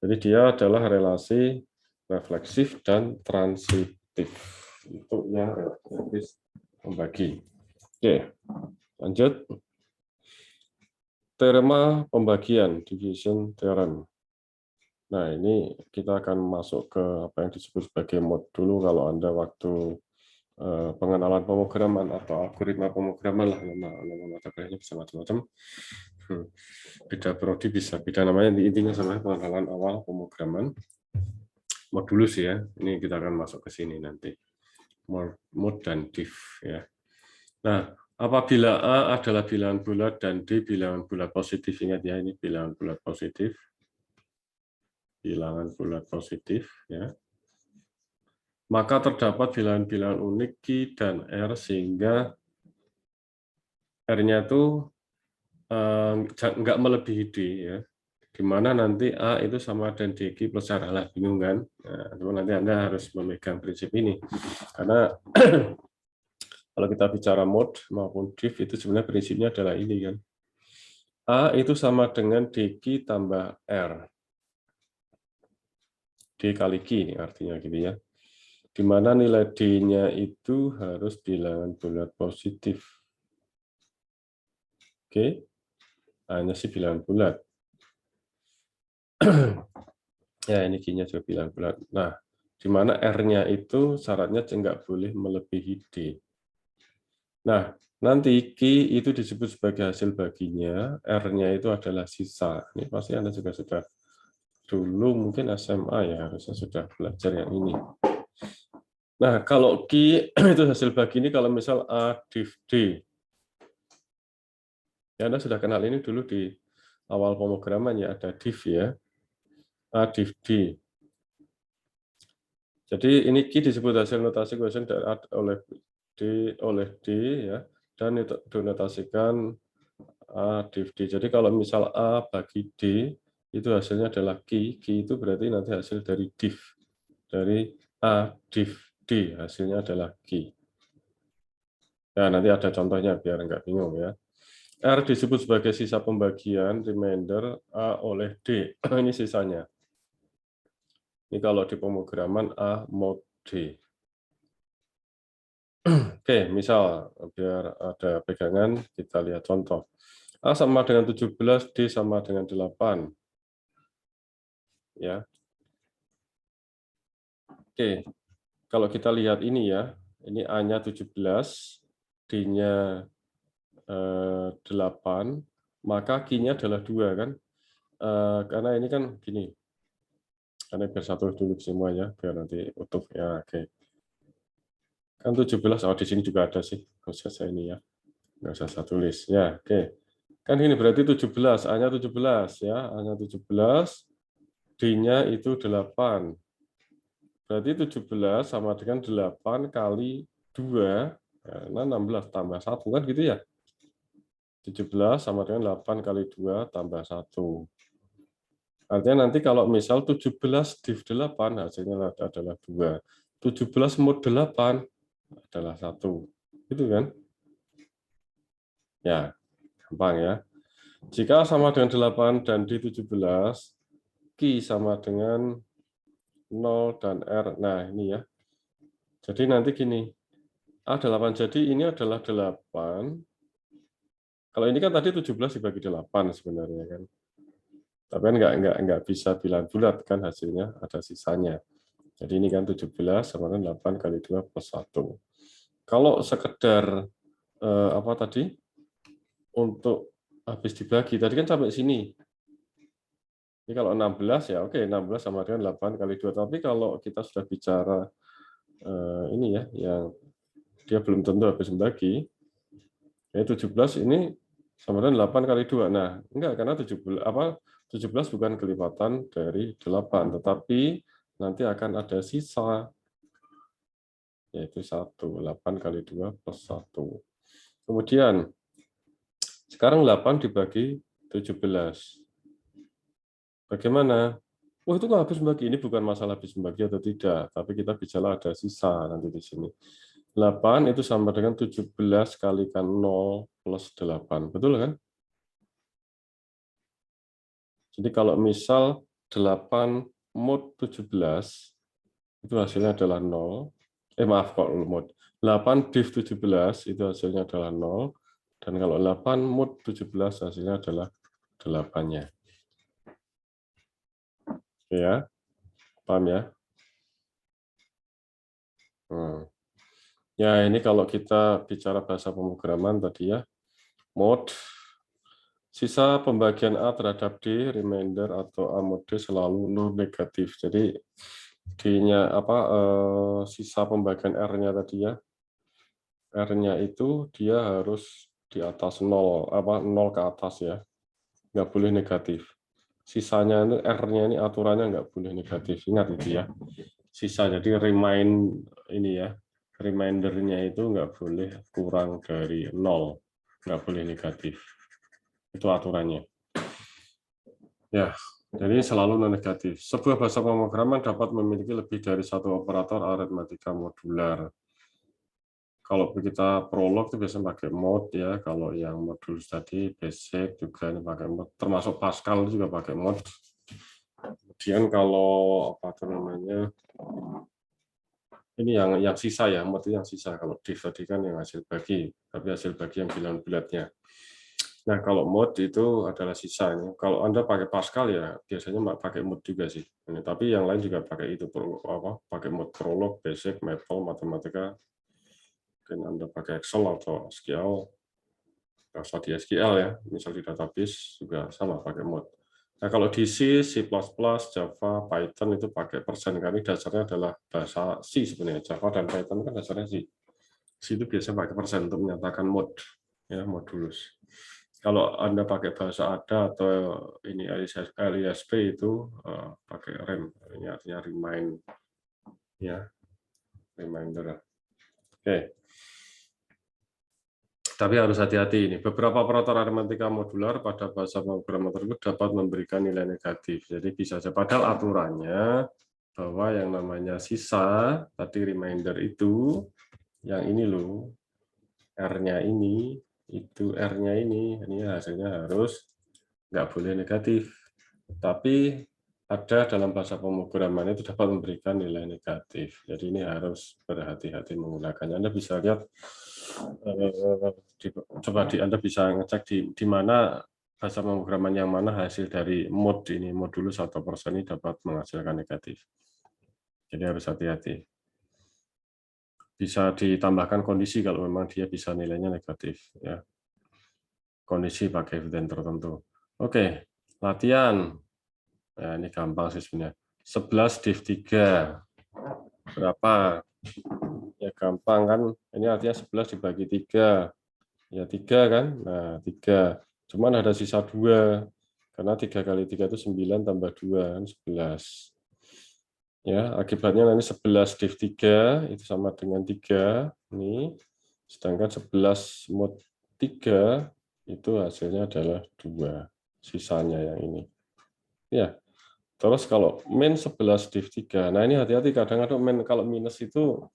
Jadi dia adalah relasi refleksif dan transitif. Itu yang refleksif membagi. Oke, lanjut. Teorema pembagian, division theorem. Nah, ini kita akan masuk ke apa yang disebut sebagai mod dulu kalau Anda waktu pengenalan pemrograman atau algoritma pemrograman lah, nama mata kuliahnya bisa macam-macam. Beda prodi bisa beda namanya, intinya sama pengenalan awal pemrograman. Modulus ya, ini kita akan masuk ke sini nanti. Mod dan div ya. Nah, apabila A adalah bilangan bulat dan D bilangan bulat positif, ingat ya ini bilangan bulat positif. Bilangan bulat positif ya. Maka terdapat bilangan-bilangan unik Q dan R sehingga R-nya itu nggak melebihi D ya. Di mana nanti A itu sama dengan DQ plus R. Lah, bingung kan? Nah, nanti Anda harus memegang prinsip ini. Karena kalau kita bicara mod maupun div itu sebenarnya prinsipnya adalah ini kan. A itu sama dengan DQ tambah R. D kali Q ini artinya gitu ya. Di mana nilai D-nya itu harus bilangan bulat positif. Oke, hanya sih bilangan bulat. Ya, ini Q-nya juga bilangan bulat. Nah, di mana R-nya itu syaratnya nggak boleh melebihi D. Nah, nanti Q itu disebut sebagai hasil baginya, R-nya itu adalah sisa. Ini pasti Anda juga sudah dulu mungkin SMA ya, harusnya sudah belajar yang ini. Nah, kalau Q itu hasil bagi ini kalau misal A div D. Ya, Anda sudah kenal ini dulu di awal pemrograman ya, ada div ya, A div D. Jadi ini key disebut hasil notasi quotient oleh D ya, dan itu dinotasikan A div D. Jadi kalau misal A bagi D, itu hasilnya adalah key itu berarti nanti hasil dari div. Dari A div D, hasilnya adalah key. Nah, nanti ada contohnya biar nggak bingung ya. R disebut sebagai sisa pembagian remainder A oleh D. Ini sisanya. Ini kalau di pemrograman A mod D. Oke, misal biar ada pegangan, kita lihat contoh. A sama dengan 17, D sama dengan 8. Ya. Oke, kalau kita lihat ini ya, ini A-nya 17, D-nya 8, maka Q-nya adalah 2 kan? Karena ini kan gini, karena biar satu dulu semuanya, biar nanti utuh ya. Oke. Kan 17, oh di sini juga ada sih, nggak usah saya ini ya, nggak usah saya tulis. Ya, oke. Kan ini berarti 17, A-nya 17 ya, A-nya 17, D-nya itu 8. Berarti 17 sama dengan 8 kali 2, nah 16 tambah 1 kan gitu ya. 17 sama dengan 8 kali 2 tambah 1. Artinya nanti kalau misal 17 div 8 hasilnya adalah 2. 17 mod 8 adalah 1. Gitu kan? Ya, gampang ya. Jika sama dengan 8 dan D17, Q sama dengan 0 dan R. Nah, ini ya. Jadi nanti gini, A8, jadi ini adalah 8. Kalau ini kan tadi 17 dibagi 8 sebenarnya kan. Tapi kan nggak bisa bilang bulat kan hasilnya, ada sisanya. Jadi ini kan 17 sama dengan 8 kali 2 plus 1. Kalau sekedar apa tadi? Untuk habis dibagi, tadi kan sampai sini. Ini kalau 16 ya oke, 16 sama dengan 8 kali 2. Tapi kalau kita sudah bicara ini ya, yang dia belum tentu habis membagi, ya 17 ini sama dengan 8 kali 2. Nah, enggak, karena 17 bukan kelipatan dari 8, tetapi nanti akan ada sisa, yaitu 1. 8 kali 2 plus 1. Kemudian, sekarang 8 dibagi 17. Bagaimana? Oh, itu nggak habis membagi. Ini bukan masalah habis membagi atau tidak, tapi kita bicara ada sisa nanti di sini. 8 itu sama dengan 17 kalikan 0 plus 8. Betul kan? Jadi kalau misal 8 mod 17, itu hasilnya adalah 0. Maaf kok mod. 8 div 17 itu hasilnya adalah 0. Dan kalau 8 mod 17 hasilnya adalah 8-nya. Ya, paham ya? Ya, ini kalau kita bicara bahasa pemrograman tadi ya, mod, sisa pembagian A terhadap D, remainder atau A mod D selalu non negatif. Jadi D-nya sisa pembagian R-nya tadi ya, R-nya itu dia harus di atas 0, 0 ke atas ya, nggak boleh negatif. Sisanya ini R-nya ini aturannya nggak boleh negatif, ingat itu ya. Sisa jadi ini ya, remindernya itu nggak boleh kurang dari 0, nggak boleh negatif. Itu aturannya. Ya, jadi selalu non negatif. Sebuah bahasa pemrograman dapat memiliki lebih dari satu operator aritmatika modular. Kalau kita prolog itu biasanya pakai mod ya. Kalau yang modul tadi basic juga ini pakai mod. Termasuk Pascal juga pakai mod. Kemudian kalau apa namanya? Ini yang sisa ya, mod itu yang sisa. Kalau div tadi kan yang hasil bagi, tapi hasil bagi yang bilangan bulatnya. Nah, kalau mod itu adalah sisa. Kalau Anda pakai Pascal ya biasanya pakai mod juga sih. Tapi yang lain juga pakai itu, pakai mod Prolog, Basic, Maple, Matematika. Mungkin Anda pakai Excel atau SQL, atau di SQL ya, misal di database juga sama pakai mod. Nah, kalau di C, C++, Java, Python itu pakai persen, karena dasarnya adalah bahasa C sebenarnya. Java dan Python kan dasarnya C. C itu biasanya pakai persen untuk menyatakan mod, ya modulus. Kalau Anda pakai bahasa ADA atau ini LISP itu pakai rem, ini artinya remind, ya, reminder. Oke. Tapi harus hati-hati ini. Beberapa operator aritmatika modular pada bahasa pemrograman tersebut dapat memberikan nilai negatif. Jadi bisa saja. Padahal aturannya bahwa yang namanya sisa tadi reminder itu yang ini loh, R-nya ini, itu R-nya ini hasilnya harus nggak boleh negatif. Tapi ada dalam bahasa pemrograman itu dapat memberikan nilai negatif. Jadi ini harus berhati-hati menggunakannya. Anda bisa lihat, Anda bisa ngecek di mana bahasa pemrograman yang mana hasil dari ini modulus atau persen ini dapat menghasilkan negatif. Jadi harus hati-hati. Bisa ditambahkan kondisi kalau memang dia bisa nilainya negatif, ya. Kondisi pakai event tertentu. Oke, latihan. Nah, ini gampang sih sebenarnya. 11 div 3. Berapa? Ya gampang kan. Ini artinya 11 dibagi 3. Ya 3 kan? Nah, 3. Cuman ada sisa 2. Karena 3 kali 3 itu 9 tambah 2 kan 11. Ya, akibatnya nanti 11 div 3 itu sama dengan 3 ini. Sedangkan 11 mod 3 itu hasilnya adalah 2. Sisanya yang ini. Ya. Terus kalau min 11 div 3, nah ini hati-hati kadang-kadang kalau minus itu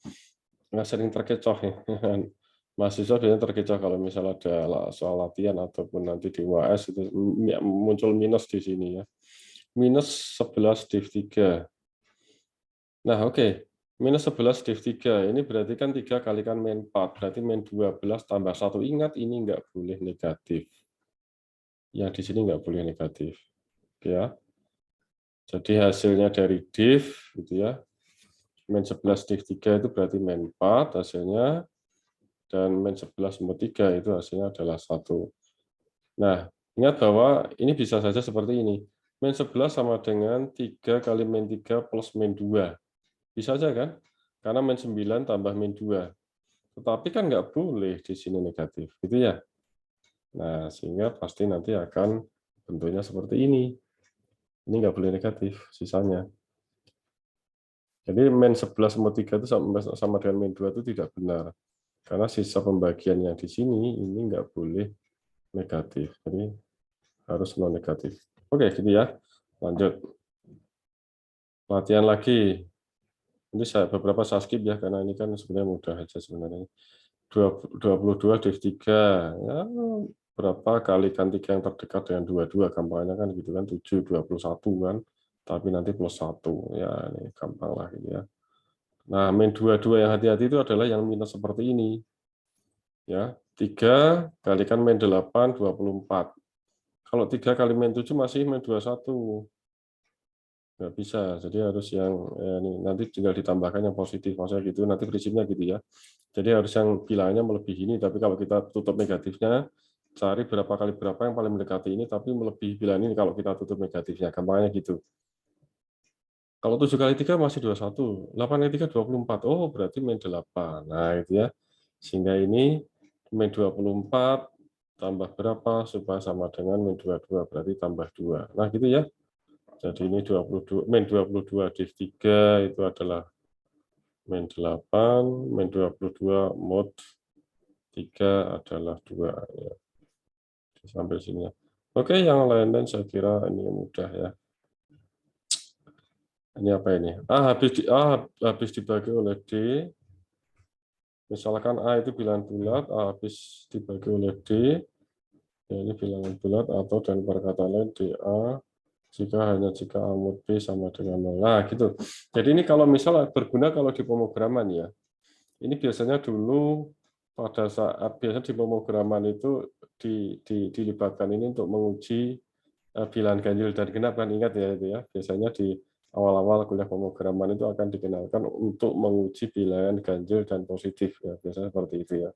nggak sering terkecoh ya. Mahasiswa biasanya terkecoh kalau misalnya ada soal latihan ataupun nanti di UAS itu muncul minus di sini ya. Minus 11 div 3. Nah oke, minus 11 div 3 ini berarti kan 3 kalikan min 4, berarti min 12 tambah 1. Ingat ini nggak boleh negatif. Yang di sini nggak boleh negatif. Ya. Jadi hasilnya dari div gitu ya. Min 11 div 3 itu berarti min 4 hasilnya, dan min 11 mod 3 itu hasilnya adalah 1. Nah, ingat bahwa ini bisa saja seperti ini. Min 11 sama dengan 3 kali min 3 plus min 2. Bisa saja kan? Karena min 9 tambah min 2. Tetapi kan nggak boleh di sini negatif, gitu ya. Nah, sehingga pasti nanti akan bentuknya seperti ini. Ini nggak boleh negatif, sisanya. Jadi min 11 mod 3 itu sama dengan min 2 itu tidak benar. Karena sisa pembagian yang di sini ini nggak boleh negatif. Jadi harus non negatif. Oke, gitu ya. Lanjut. Latihan lagi. Ini beberapa saya skip ya, karena ini kan sebenarnya mudah aja sebenarnya. 22 div 3. Ya, berapa kalikan 3 yang terdekat dengan 22. Gampangnya kan gitu kan. 7, 21 kan. Tapi nanti plus 1. Ya, ini gampang lah gitu ya. Nah, min 22 yang hati-hati itu adalah yang minus seperti ini. Ya, 3 kalikan min 8, 24. Kalau 3 kali min 7 masih min 21. Nggak bisa, jadi harus yang ini, nanti tinggal ditambahkan yang positif, maksudnya gitu, nanti prinsipnya gitu ya. Jadi harus yang bilangannya melebihi ini, tapi kalau kita tutup negatifnya, cari berapa kali berapa yang paling mendekati ini, tapi melebihi bilangan ini kalau kita tutup negatifnya, gampangnya gitu. Kalau 7 kali 3 masih 21, 8 kali 3 24, oh berarti min 8. Nah itu ya, sehingga ini min 24 tambah berapa supaya sama dengan min 22, berarti tambah 2. Nah gitu ya. Jadi ini 22, min 22 div 3 itu adalah min 8, min 22 mod 3 adalah 2. Ya. Sampai sini ya. Oke, yang lain-lain saya kira ini mudah ya. Ini apa ini? Habis dibagi oleh D. Misalkan A itu bilangan bulat, A habis dibagi oleh D. Ya, ini bilangan bulat, atau dan perkataan lain DA jika A mod B sama dengan 0. Nah, gitu. Jadi ini kalau misalnya berguna kalau di pemrograman ya. Ini biasanya dulu pada saat biasanya di pemrograman itu dilibatkan ini untuk menguji bilangan ganjil dan genap, kan ingat ya itu ya. Biasanya di awal-awal kuliah pemrograman itu akan dikenalkan untuk menguji bilangan ganjil dan positif ya. Biasanya seperti itu ya.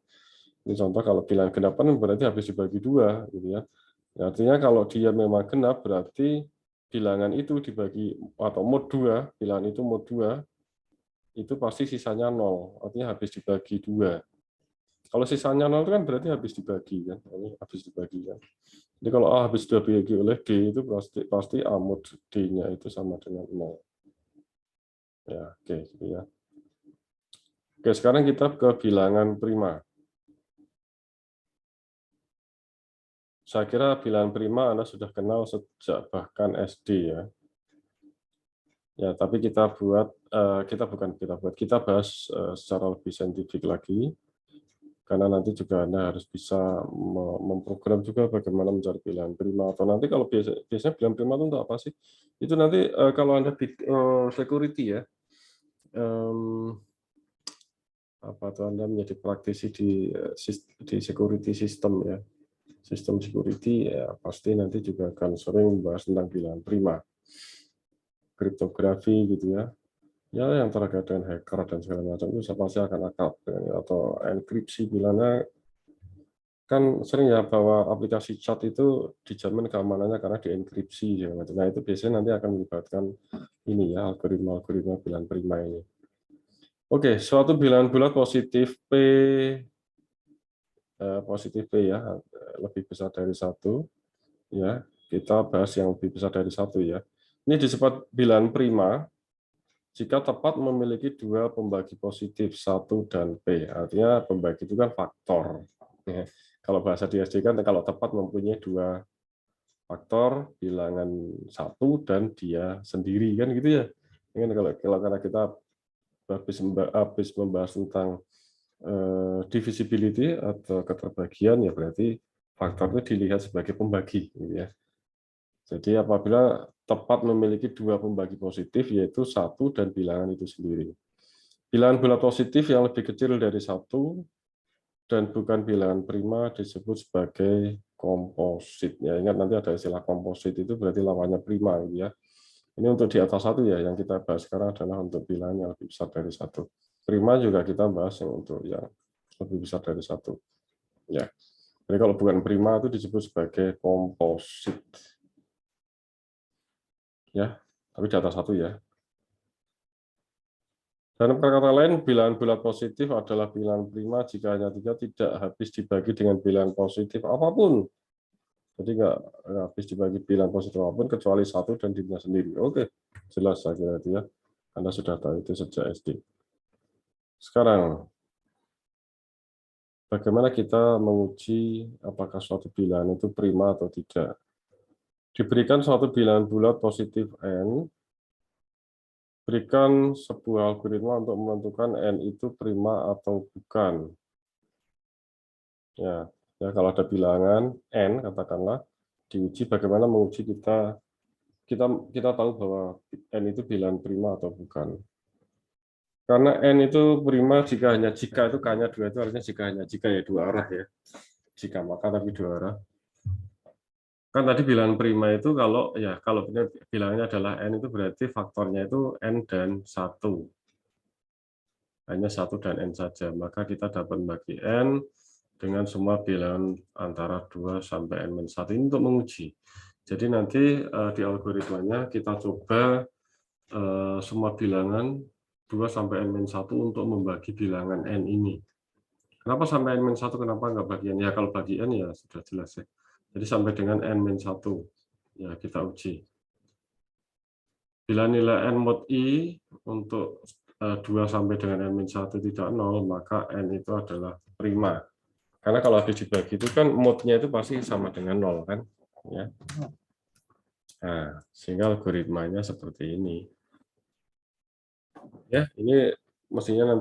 Ini contoh kalau bilangan genap kan berarti habis dibagi 2 gitu ya. Artinya kalau dia memang genap berarti bilangan itu dibagi atau mod 2, bilangan itu mod 2 itu pasti sisanya 0, artinya habis dibagi 2. Kalau sisanya 0 itu kan berarti habis dibagi kan. Ini habis dibagi kan. Jadi kalau A habis dibagi oleh D itu pasti A mod D-nya itu sama dengan 0. Ya, oke, gitu ya. Oke, sekarang kita ke bilangan prima. Saya kira bilangan prima Anda sudah kenal sejak bahkan SD ya. Ya, tapi kita bahas secara lebih saintifik lagi. Karena nanti juga Anda harus bisa memprogram juga bagaimana mencari pilihan prima, atau nanti kalau biasanya pilihan prima itu untuk apa sih? Itu nanti kalau Anda security ya, apa tuh Anda menjadi praktisi di security system ya, sistem security ya, pasti nanti juga akan sering membahas tentang pilihan prima, kriptografi gitu ya. Ya, yang terkait dengan hacker dan segala macam itu pasti akan akrab atau enkripsi bilangnya. Kan sering ya bahwa aplikasi chat itu dijamin keamanannya karena dienkripsi ya. Nah, itu biasanya nanti akan melibatkan ini ya, algoritma bilangan prima ini. Oke, suatu bilangan bulat positif P ya, lebih besar dari 1 ya. Kita bahas yang lebih besar dari 1 ya. Ini disebut bilangan prima jika tepat memiliki 2 pembagi positif 1 dan P. Artinya pembagi itu kan faktor. Ya. Kalau bahasa di SD kan kalau tepat mempunyai 2 faktor bilangan 1 dan dia sendiri kan gitu ya. Ini kalau karena kita habis membahas tentang divisibility atau keterbagian ya berarti faktor itu dilihat sebagai pembagi gitu ya. Jadi apabila tepat memiliki 2 pembagi positif yaitu 1 dan bilangan itu sendiri. Bilangan bulat positif yang lebih kecil dari 1 dan bukan bilangan prima disebut sebagai komposit. Ya, ingat nanti ada istilah komposit itu berarti lawannya prima gitu ya. Ini untuk di atas 1 ya, yang kita bahas sekarang adalah untuk bilangan yang lebih besar dari 1. Prima juga kita bahas yang untuk yang lebih besar dari 1. Ya. Jadi kalau bukan prima itu disebut sebagai komposit. Ya, tapi di atas 1 ya. Dalam kata lain, bilangan bulat positif adalah bilangan prima jika hanya 3 tidak habis dibagi dengan bilangan positif apapun. Jadi nggak habis dibagi bilangan positif apapun kecuali 1 dan dirinya sendiri. Oke, jelas saya kira itu ya. Anda sudah tahu itu sejak SD. Sekarang, bagaimana kita menguji apakah suatu bilangan itu prima atau tidak? Diberikan suatu bilangan bulat positif N, berikan sebuah algoritma untuk menentukan N itu prima atau bukan. Ya, kalau ada bilangan N, katakanlah, diuji bagaimana menguji kita tahu bahwa N itu bilangan prima atau bukan. Karena N itu prima jika itu K-nya 2 itu artinya jika ya 2 arah ya. Jika maka tapi 2 arah. Kan tadi bilangan prima itu kalau bilangnya adalah N itu berarti faktornya itu N dan 1. Hanya 1 dan N saja. Maka kita dapat membagi N dengan semua bilangan antara 2 sampai N-1 ini untuk menguji. Jadi nanti di algoritmanya kita coba semua bilangan 2 sampai N-1 untuk membagi bilangan N ini. Kenapa sampai N-1? Kenapa nggak bagian? Ya kalau bagian ya sudah jelas ya. Jadi sampai dengan N-1 ya kita uji. Bila nilai N mod I untuk 2 sampai dengan N-1 tidak 0, maka N itu adalah prima. Karena kalau habis dibagi itu kan modnya itu pasti sama dengan 0 kan. Ya. Nah, sehingga algoritmanya seperti ini. Ya, ini mestinya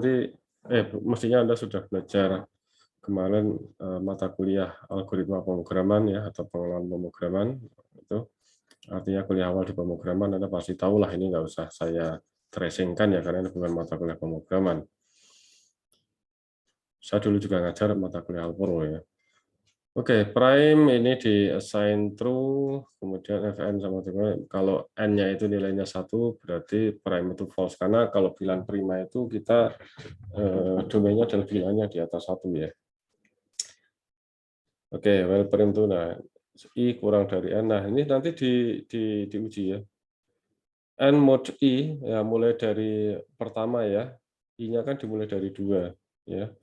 Anda sudah belajar kemarin mata kuliah algoritma pemrograman ya atau pengenalan pemrograman itu. Artinya kuliah awal di pemrograman Anda pasti tahu lah, ini nggak usah saya tracingkan ya karena ini bukan mata kuliah pemrograman. Saya dulu juga ngajar mata kuliah Alpro ya. Oke, prime ini di assign true, kemudian fn sama dengan kalau n-nya itu nilainya 1 berarti prime itu false, karena kalau bilangan prima itu kita domainnya adalah bilangannya di atas 1 ya. Oke, well prime itu nah i kurang dari n. Nah, ini nanti diuji ya. N mod i ya mulai dari pertama ya. I-nya kan dimulai dari 2 ya.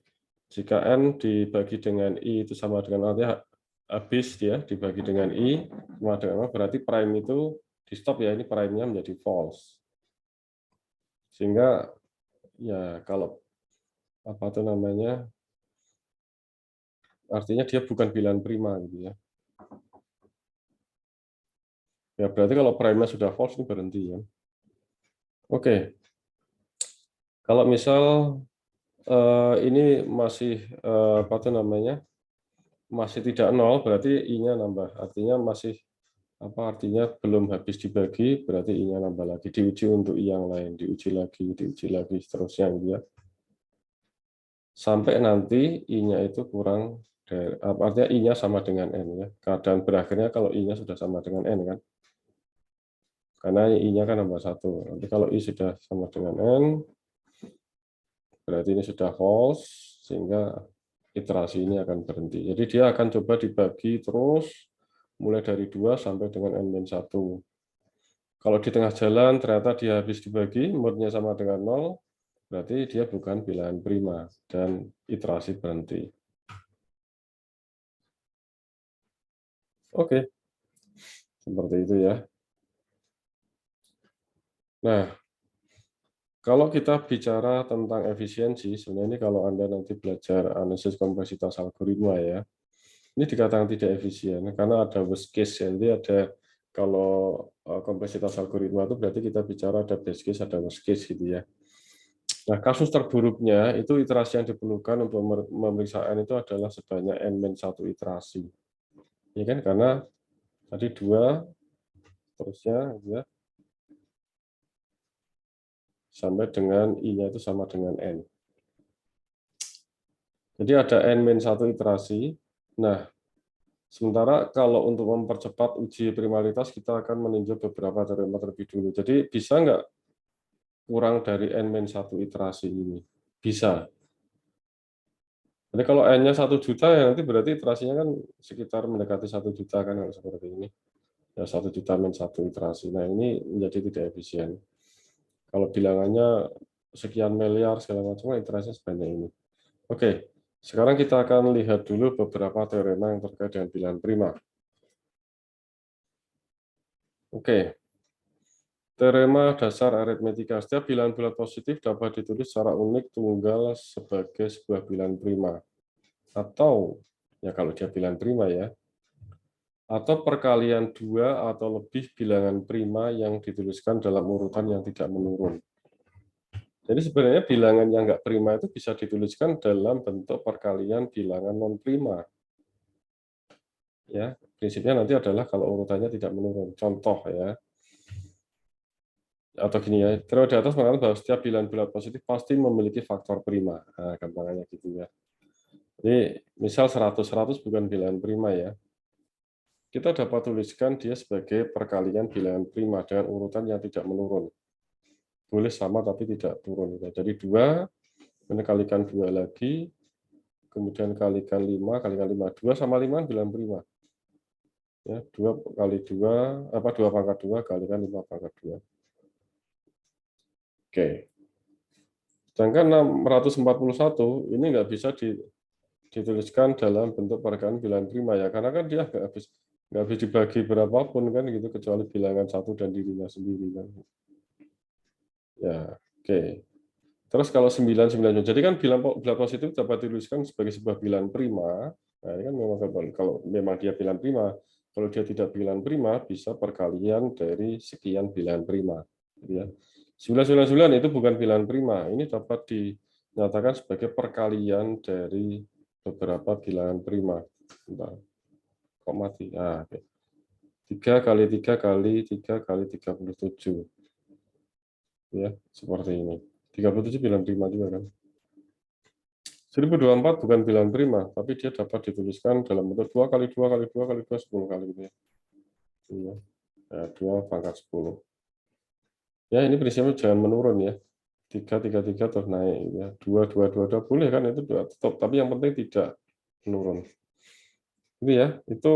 Jika N dibagi dengan I itu sama dengan artinya habis dia dibagi dengan I sama dengan berarti prime itu di stop ya, ini prime-nya menjadi false. Sehingga ya kalau apa tuh namanya, artinya dia bukan bilangan prima gitu ya. Ya berarti kalau prime-nya sudah false ini berhenti ya. Oke. Kalau misal ini masih apa tuh namanya? Masih tidak nol berarti I-nya nambah. Artinya masih apa artinya belum habis dibagi berarti I-nya nambah lagi, diuji untuk I yang lain, diuji lagi seterusnya gitu ya. Sampai nanti I-nya itu kurang dari artinya I-nya sama dengan N ya. Keadaan berakhirnya kalau I-nya sudah sama dengan N kan. Karena I-nya kan nambah 1. Nanti kalau I sudah sama dengan N berarti ini sudah false sehingga iterasi ini akan berhenti. Jadi dia akan coba dibagi terus mulai dari 2 sampai dengan N-1. Kalau di tengah jalan ternyata dia habis dibagi, mode-nya sama dengan 0, berarti dia bukan bilangan prima dan iterasi berhenti. Oke, seperti itu ya. Nah, kalau kita bicara tentang efisiensi, sebenarnya ini kalau Anda nanti belajar analisis kompleksitas algoritma ya, ini dikatakan tidak efisien karena ada worst case ya. Jadi ada kalau kompleksitas algoritma itu berarti kita bicara ada best case, ada worst case gitu ya. Nah, kasus terburuknya itu iterasi yang diperlukan untuk pemeriksaan itu adalah sebanyak N-1 iterasi. Ya kan, karena tadi 2, terusnya ya, sampai dengan I-nya itu sama dengan N. Jadi ada N-1 iterasi. Nah, sementara kalau untuk mempercepat uji primalitas, kita akan meninjau beberapa teorema terlebih dulu. Jadi bisa nggak kurang dari N-1 iterasi ini? Bisa. Jadi kalau N-nya 1 juta, ya nanti berarti iterasinya kan sekitar mendekati 1 juta kan, kalau seperti ini. Ya 1 juta min 1 iterasi. Nah ini menjadi tidak efisien. Kalau bilangannya sekian miliar segala macam, iterasinya sebanyak ini. Oke, sekarang kita akan lihat dulu beberapa teorema yang terkait dengan bilangan prima. Oke, teorema dasar aritmetika. Setiap bilangan bulat positif dapat ditulis secara unik tunggal sebagai sebuah bilangan prima. Atau, ya kalau dia bilangan prima ya, atau perkalian 2 atau lebih bilangan prima yang dituliskan dalam urutan yang tidak menurun. Jadi sebenarnya bilangan yang nggak prima itu bisa dituliskan dalam bentuk perkalian bilangan non prima. Ya, prinsipnya nanti adalah kalau urutannya tidak menurun. Contoh ya, atau gini ya, teori di atas mengatakan bahwa setiap bilangan bulat positif pasti memiliki faktor prima. Nah, gampangannya gitu ya. Jadi misal 100 bukan bilangan prima ya. Kita dapat tuliskan dia sebagai perkalian bilangan prima dengan urutan yang tidak menurun. Boleh sama tapi tidak turun. Jadi 2 kalikan 2 lagi, kemudian kalikan 5 kalikan 5. 2 sama 5 bilangan prima. Ya, 2 kali 2, 2 pangkat 2 kalikan 5 pangkat 2. Oke. Sedangkan 641 ini nggak bisa dituliskan dalam bentuk perkalian bilangan prima ya, karena kan dia nggak habis dibagi berapapun kan gitu, kecuali bilangan 1 dan dirinya sendiri kan. Ya, oke. Terus kalau 9, jadi kan bilangan positif dapat dituliskan sebagai sebuah bilangan prima. Nah, ini kan memang kalau memang dia bilangan prima, kalau dia tidak bilangan prima bisa perkalian dari sekian bilangan prima, gitu ya. 999 itu bukan bilangan prima, ini dapat dinyatakan sebagai perkalian dari beberapa bilangan prima. Bentar. Kok mati? Ah, oke. 3 kali 3 kali 3 kali 37. Ya, seperti ini. 37 bilangan prima juga kan. 1024 bukan bilangan prima, tapi dia dapat dituliskan dalam bentuk 2 kali 2 kali 2 kali 2, 10 kali gitu ya. Iya. Ya, 2 pangkat 10. Ya, ini prinsipnya jangan menurun ya. 3, 3, 3 terus naik gitu ya. 2, 2, 2, 2 boleh kan itu tetap, tapi yang penting tidak menurun. Itu ya, itu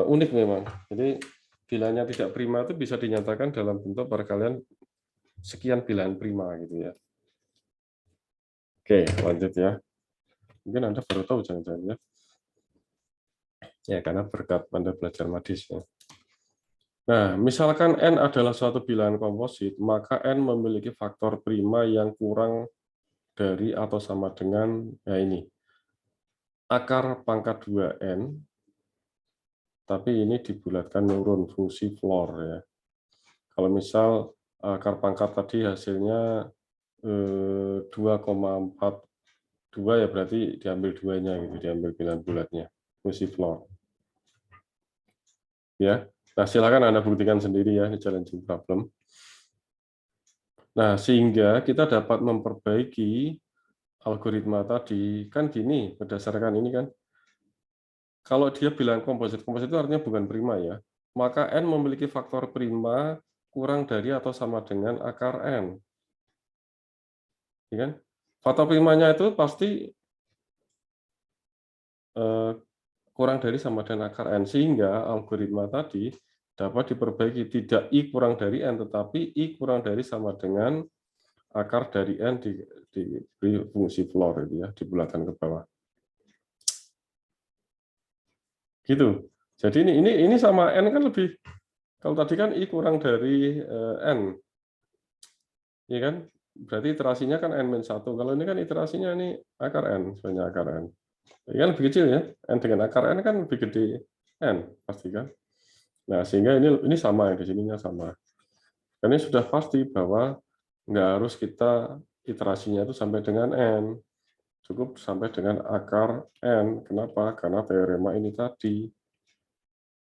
unik memang. Jadi bilangannya tidak prima itu bisa dinyatakan dalam bentuk perkalian sekian bilangan prima gitu ya. Oke, lanjut ya. Mungkin Anda baru tahu jangan-jangan ya. Ya, karena berkat Anda belajar madis ya. Nah, misalkan N adalah suatu bilangan komposit, maka N memiliki faktor prima yang kurang dari atau sama dengan, ya ini, akar pangkat 2N, tapi ini dibulatkan nurun fungsi floor ya. Kalau misal akar pangkat tadi hasilnya 2,42 ya berarti diambil duanya gitu, diambil bilangan bulatnya, fungsi floor. Ya. Nah, silakan Anda buktikan sendiri ya, ini challenging problem. Nah, sehingga kita dapat memperbaiki algoritma tadi, kan gini, berdasarkan ini kan, kalau dia bilang komposit, komposit itu artinya bukan prima ya, maka N memiliki faktor prima kurang dari atau sama dengan akar N. Ya kan? Faktor primanya itu pasti kurang dari sama dengan akar N, sehingga algoritma tadi dapat diperbaiki, tidak I kurang dari N, tetapi I kurang dari sama dengan akar dari N diberi fungsi floor, itu ya, dibulatkan ke bawah. Gitu. Jadi ini sama N kan lebih, kalau tadi kan I kurang dari N, ya kan? Berarti iterasinya kan N-1. Kalau ini kan iterasinya ini akar N, sebenarnya akar N. Ya kan lebih kecil ya, N dengan akar N kan lebih gede N, pasti kan? Nah, sehingga ini sama, yang di sininya sama. Ini sudah pasti bahwa nggak harus kita iterasinya itu sampai dengan N. Cukup sampai dengan akar N. Kenapa? Karena teorema ini tadi,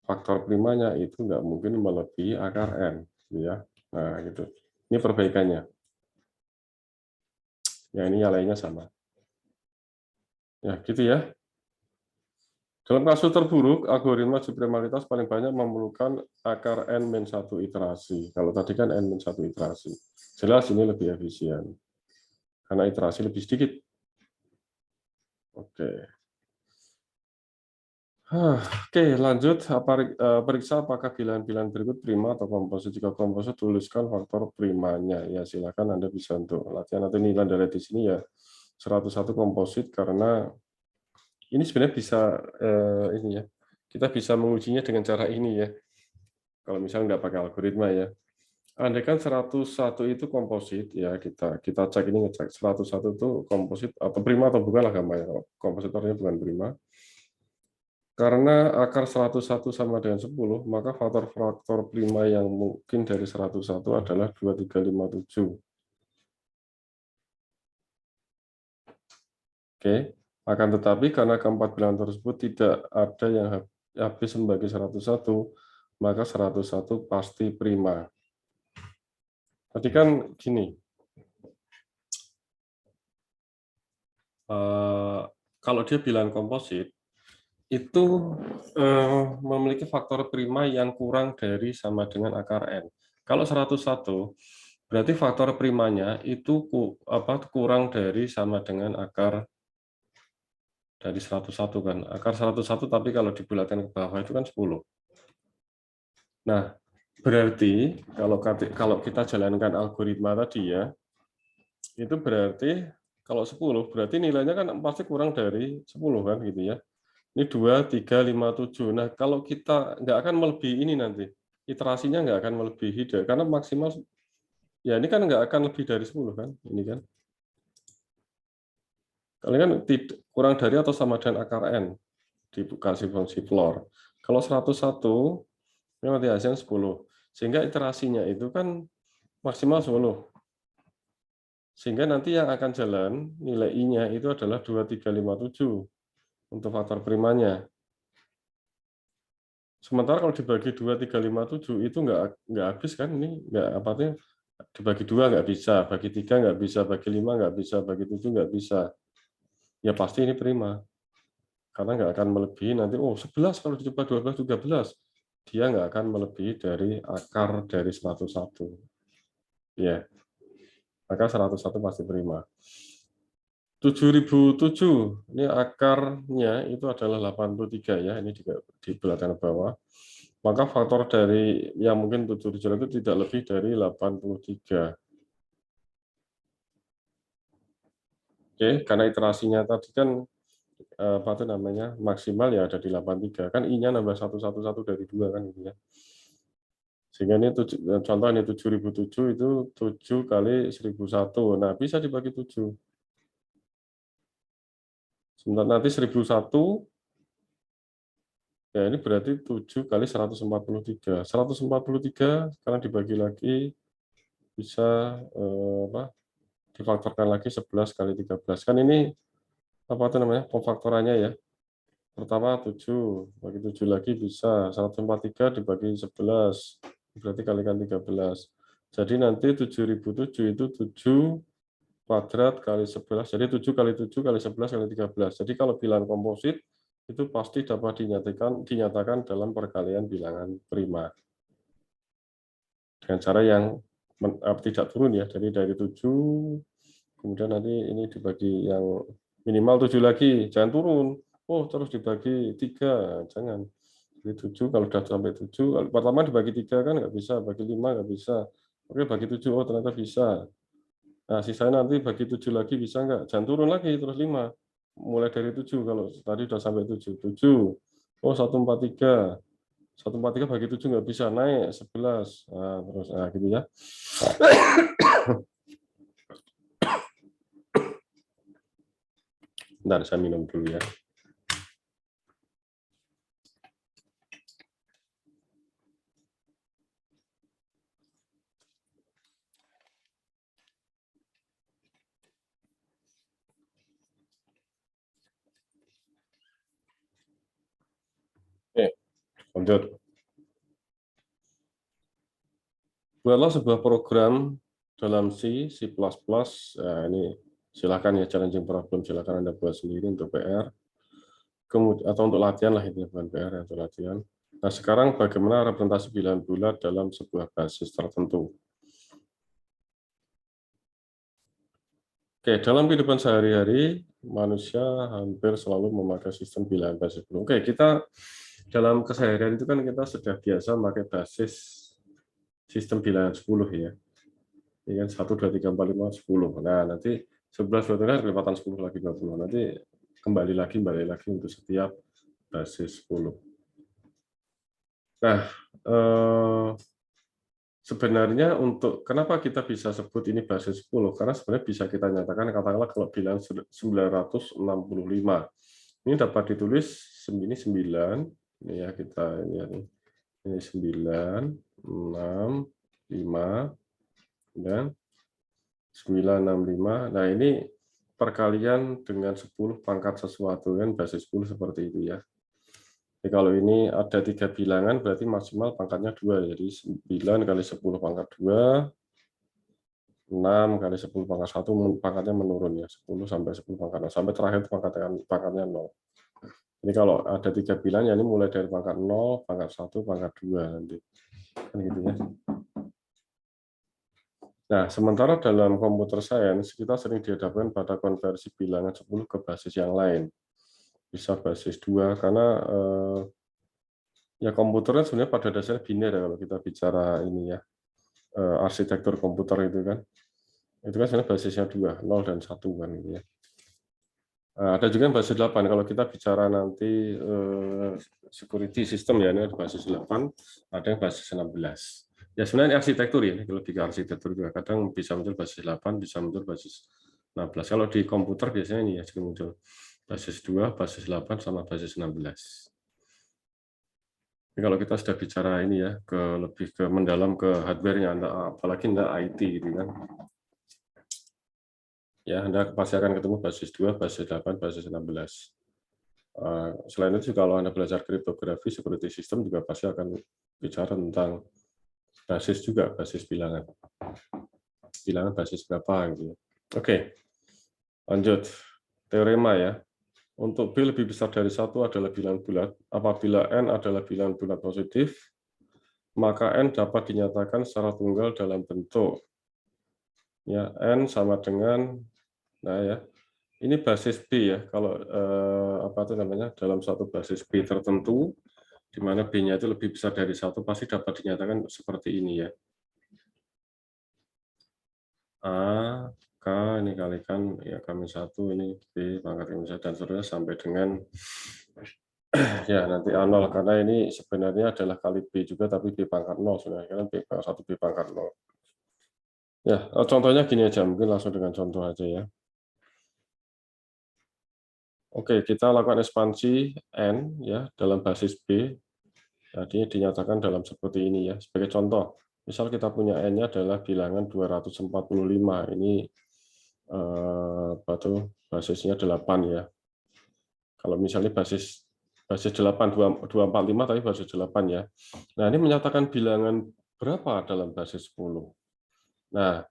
faktor primanya itu nggak mungkin melebihi akar N. Ya. Nah, gitu. Ini perbaikannya. Ya, ini yang lainnya sama. Ya, gitu ya. Dalam kasus terburuk, algoritma supremalitas paling banyak memerlukan akar N-1 iterasi. Kalau tadi kan N-1 iterasi. Jelas ini lebih efisien. Karena iterasi lebih sedikit. Oke. Oke, lanjut. Periksa apakah bilangan-bilangan berikut prima atau komposit. Jika komposit, tuliskan faktor primanya. Ya, silakan Anda bisa untuk latihan. Atau nilai dari di sini ya 101 komposit, karena ini sebenarnya bisa ini ya. Kita bisa mengujinya dengan cara ini ya. Kalau misalnya nggak pakai algoritma ya. Andai kan 101 itu komposit, ya kita cek ini, ngecek 101 itu komposit atau prima atau bukan lah gampangnya. Kalau kompositornya bukan prima. Karena akar 101 sama dengan 10, maka faktor-faktor prima yang mungkin dari 101 adalah 2357. Oke. Akan tetapi karena keempat bilangan tersebut tidak ada yang habis sebagai 101, maka 101 pasti prima. Tadi kan gini, kalau dia bilang komposit, itu memiliki faktor prima yang kurang dari sama dengan akar N. Kalau 101, berarti faktor primanya itu kurang dari sama dengan akar dari 101 kan. Akar 101 tapi kalau dibulatkan ke bawah itu kan 10. Nah, berarti kalau kita jalankan algoritma tadi ya, itu berarti kalau 10 berarti nilainya kan pasti kurang dari 10 kan gitu ya. Ini 2, 3, 5, 7. Nah, kalau kita nggak akan melebihi ini nanti. Iterasinya nggak akan melebihi, karena maksimal, ya ini kan nggak akan lebih dari 10 kan. Ini kan. Kalian kan kurang dari atau sama dengan akar N. Dikasih fungsi floor. Kalau 101, ini nanti hasilnya 10. Sehingga iterasinya itu kan maksimal 10. Sehingga nanti yang akan jalan, nilai I-nya itu adalah 2357 untuk faktor primanya. Sementara kalau dibagi 2, 3, 5, 7 itu nggak habis kan, ini nggak apa tuh, dibagi 2 nggak bisa, bagi 3 nggak bisa, bagi 5 nggak bisa, bagi 7 nggak bisa. Ya pasti ini prima. Karena nggak akan melebihi nanti, 11 kalau dicoba 12, 13. Dia nggak akan melebihi dari akar dari 101. Ya, maka 101 pasti prima. 7007, ini akarnya itu adalah 83 ya, ini di belakang bawah. Maka faktor dari yang mungkin 77 itu tidak lebih dari 83. Oke, karena iterasinya tadi kan apa itu namanya maksimal ya ada di 83 kan I-nya nambah 111 dari 2 kan gitu ya. Sehingga ini contoh ini 7007 itu 7 kali 1001. Nah, bisa dibagi 7. Sementara nanti 1001 ya ini berarti 7 kali 143. 143 sekarang dibagi lagi bisa apa? Difaktorkan lagi 11 kali 13. Kan ini apa itu namanya? Pemfaktorannya ya. Pertama 7, bagi 7 lagi bisa 143 dibagi 11, berarti kalikan 13. Jadi nanti 7007 itu 7 kuadrat kali 11, jadi 7 kali 7 kali 11 kali 13. Jadi kalau bilangan komposit itu pasti dapat dinyatakan dalam perkalian bilangan prima. Dengan cara yang tidak turun ya, jadi dari 7, kemudian nanti ini dibagi yang minimal 7 lagi, jangan turun. Oh, terus dibagi 3, jangan. Jadi 7, kalau sudah sampai 7, pertama dibagi 3 kan nggak bisa, bagi 5 nggak bisa. Oke, bagi 7, oh ternyata bisa. Nah, sisanya nanti bagi 7 lagi bisa nggak? Jangan turun lagi, terus 5. Mulai dari 7, kalau tadi sudah sampai 7. 7, oh 143. 143 bagi 7 nggak bisa, naik 11. Nah, terus, nah gitu ya. Bentar, saya minum dulu ya. Oke, lanjut. Buatlah sebuah program dalam C, C++. Nah, ini silakan ya, challenging problem silakan Anda buat sendiri untuk PR. Kemudian atau untuk latihan lah ini, bukan PR ya, untuk latihan. Nah, sekarang bagaimana representasi bilangan bulat dalam sebuah basis tertentu? Oke, dalam kehidupan sehari-hari manusia hampir selalu memakai sistem bilangan basis 10. Oke, kita dalam keseharian itu kan kita sudah biasa memakai basis sistem bilangan 10 ya. Ini kan 1, 2, 3, 4, 5, 10. Nah, nanti 11, 12 kelipatan 10 lagi 20. Nanti kembali lagi untuk setiap basis 10. Nah, sebenarnya untuk kenapa kita bisa sebut ini basis 10? Karena sebenarnya bisa kita nyatakan katakanlah kalau bilangan 965. Ini dapat ditulis ini 9, ini ya kita ini 9, 6, 5 dan 965. Nah, ini perkalian dengan 10 pangkat sesuatu kan basis 10 seperti itu ya. Jadi kalau ini ada 3 bilangan berarti maksimal pangkatnya 2. Jadi 9 kali 10 pangkat 2, 6 kali 10 pangkat 1 pangkatnya menurun ya. 10 sampai 10 pangkat 0. Sampai terakhir pangkatnya 0. Jadi kalau ada 3 bilangan ya ini mulai dari pangkat 0, pangkat 1, pangkat 2 nanti. Kan gitu ya. Nah, sementara dalam computer science, kita sering dihadapkan pada konversi bilangan 10 ke basis yang lain. Bisa basis 2, karena ya komputernya sebenarnya pada dasarnya biner ya, kalau kita bicara ini ya, arsitektur komputer itu kan. Itu kan sebenarnya basisnya 2, 0 dan 1 kan gitu ya. Ada juga yang basis 8, kalau kita bicara nanti security system ya, ini ada basis 8, ada yang basis 16. Ya sebenarnya arsitektur ya, ini lebih ke arsitektur juga. Kadang bisa muncul basis 8, bisa muncul basis 16. Kalau di komputer biasanya ini ya muncul basis 2, basis 8, sama basis 16. Ini kalau kita sudah bicara ini ya, lebih ke mendalam ke hardware-nya, apalagi Anda IT gitu kan. Ya, Anda pasti akan ketemu basis 2, basis 8, basis 16. Selain itu, kalau Anda belajar kriptografi, security system juga pasti akan bicara tentang basis juga, basis bilangan. Bilangan basis berapa gitu. Oke, lanjut. Teorema ya. Untuk B lebih besar dari 1 adalah bilangan bulat. Apabila N adalah bilangan bulat positif, maka N dapat dinyatakan secara tunggal dalam bentuk ya N sama dengan, nah ya, ini basis B ya. Kalau apa itu namanya, dalam satu basis B tertentu, di mana B-nya itu lebih besar dari 1, pasti dapat dinyatakan seperti ini ya. A maka ini kalikan ya K-1, ini B pangkat K-1, dan seterusnya sampai dengan ya nanti A0, karena ini sebenarnya adalah kali B juga, tapi B pangkat 0 sebenarnya, karena B pangkat 1, B pangkat 0. Ya, contohnya gini aja, mungkin langsung dengan contoh aja ya. Oke, kita lakukan ekspansi N ya dalam basis B. Jadi dinyatakan dalam seperti ini ya. Sebagai contoh, misal kita punya N-nya adalah bilangan 245. Ini basisnya 8 ya. Kalau misalnya basis 8 245 tapi basis 8 ya. Nah, ini menyatakan bilangan berapa dalam basis 10. Nah,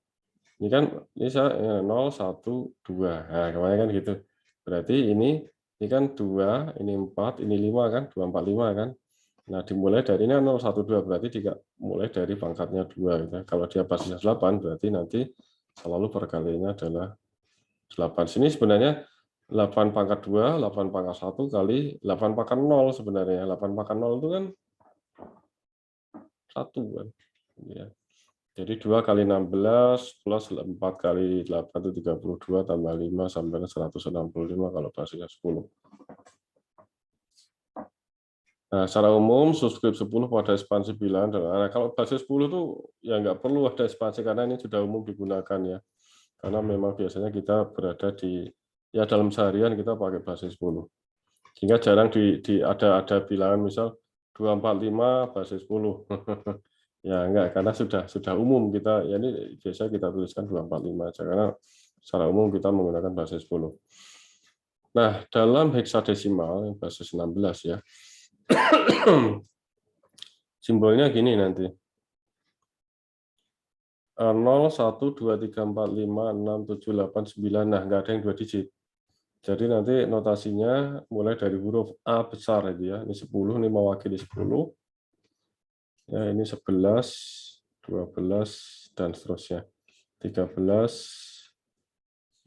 ini kan ini saya 0 1 2. Nah, kemarin kan gitu. Berarti ini kan 2, ini 4, ini 5 kan, 245 kan. Nah, dimulai dari ini 0 1 2, berarti mulai dari pangkatnya 2 gitu. Kalau dia basisnya 8 berarti nanti selalu perkaliannya adalah 8. Sini sebenarnya 8 pangkat 2, 8 pangkat 1 kali 8 pangkat 0 sebenarnya. 8 pangkat 0 itu kan 1 kan. Ya. Jadi 2 kali 16 plus 4 kali 8 itu 32 tambah 5 sampai 165 kalau basisnya 10. Nah, secara umum subskrip 10 pada ekspansi bilangan. Nah, kalau basis 10 itu ya nggak perlu ada ekspansi karena ini sudah umum digunakan ya. Karena memang biasanya kita berada di ya dalam seharian kita pakai basis 10. Sehingga jarang ada bilangan misal 245 basis 10. Ya enggak, karena sudah umum kita ya, ini biasa kita tuliskan 245 aja karena secara umum kita menggunakan basis 10. Nah, dalam heksadesimal basis 16 ya. Simbolnya gini nanti. 0 1 2 3 4 5 6 7 8 9. Nah, enggak ada yang 2 digit. Jadi nanti notasinya mulai dari huruf A besar itu ya. Ini 10, ini mewakili 10. Ya, ini 11, 12 dan seterusnya. 13,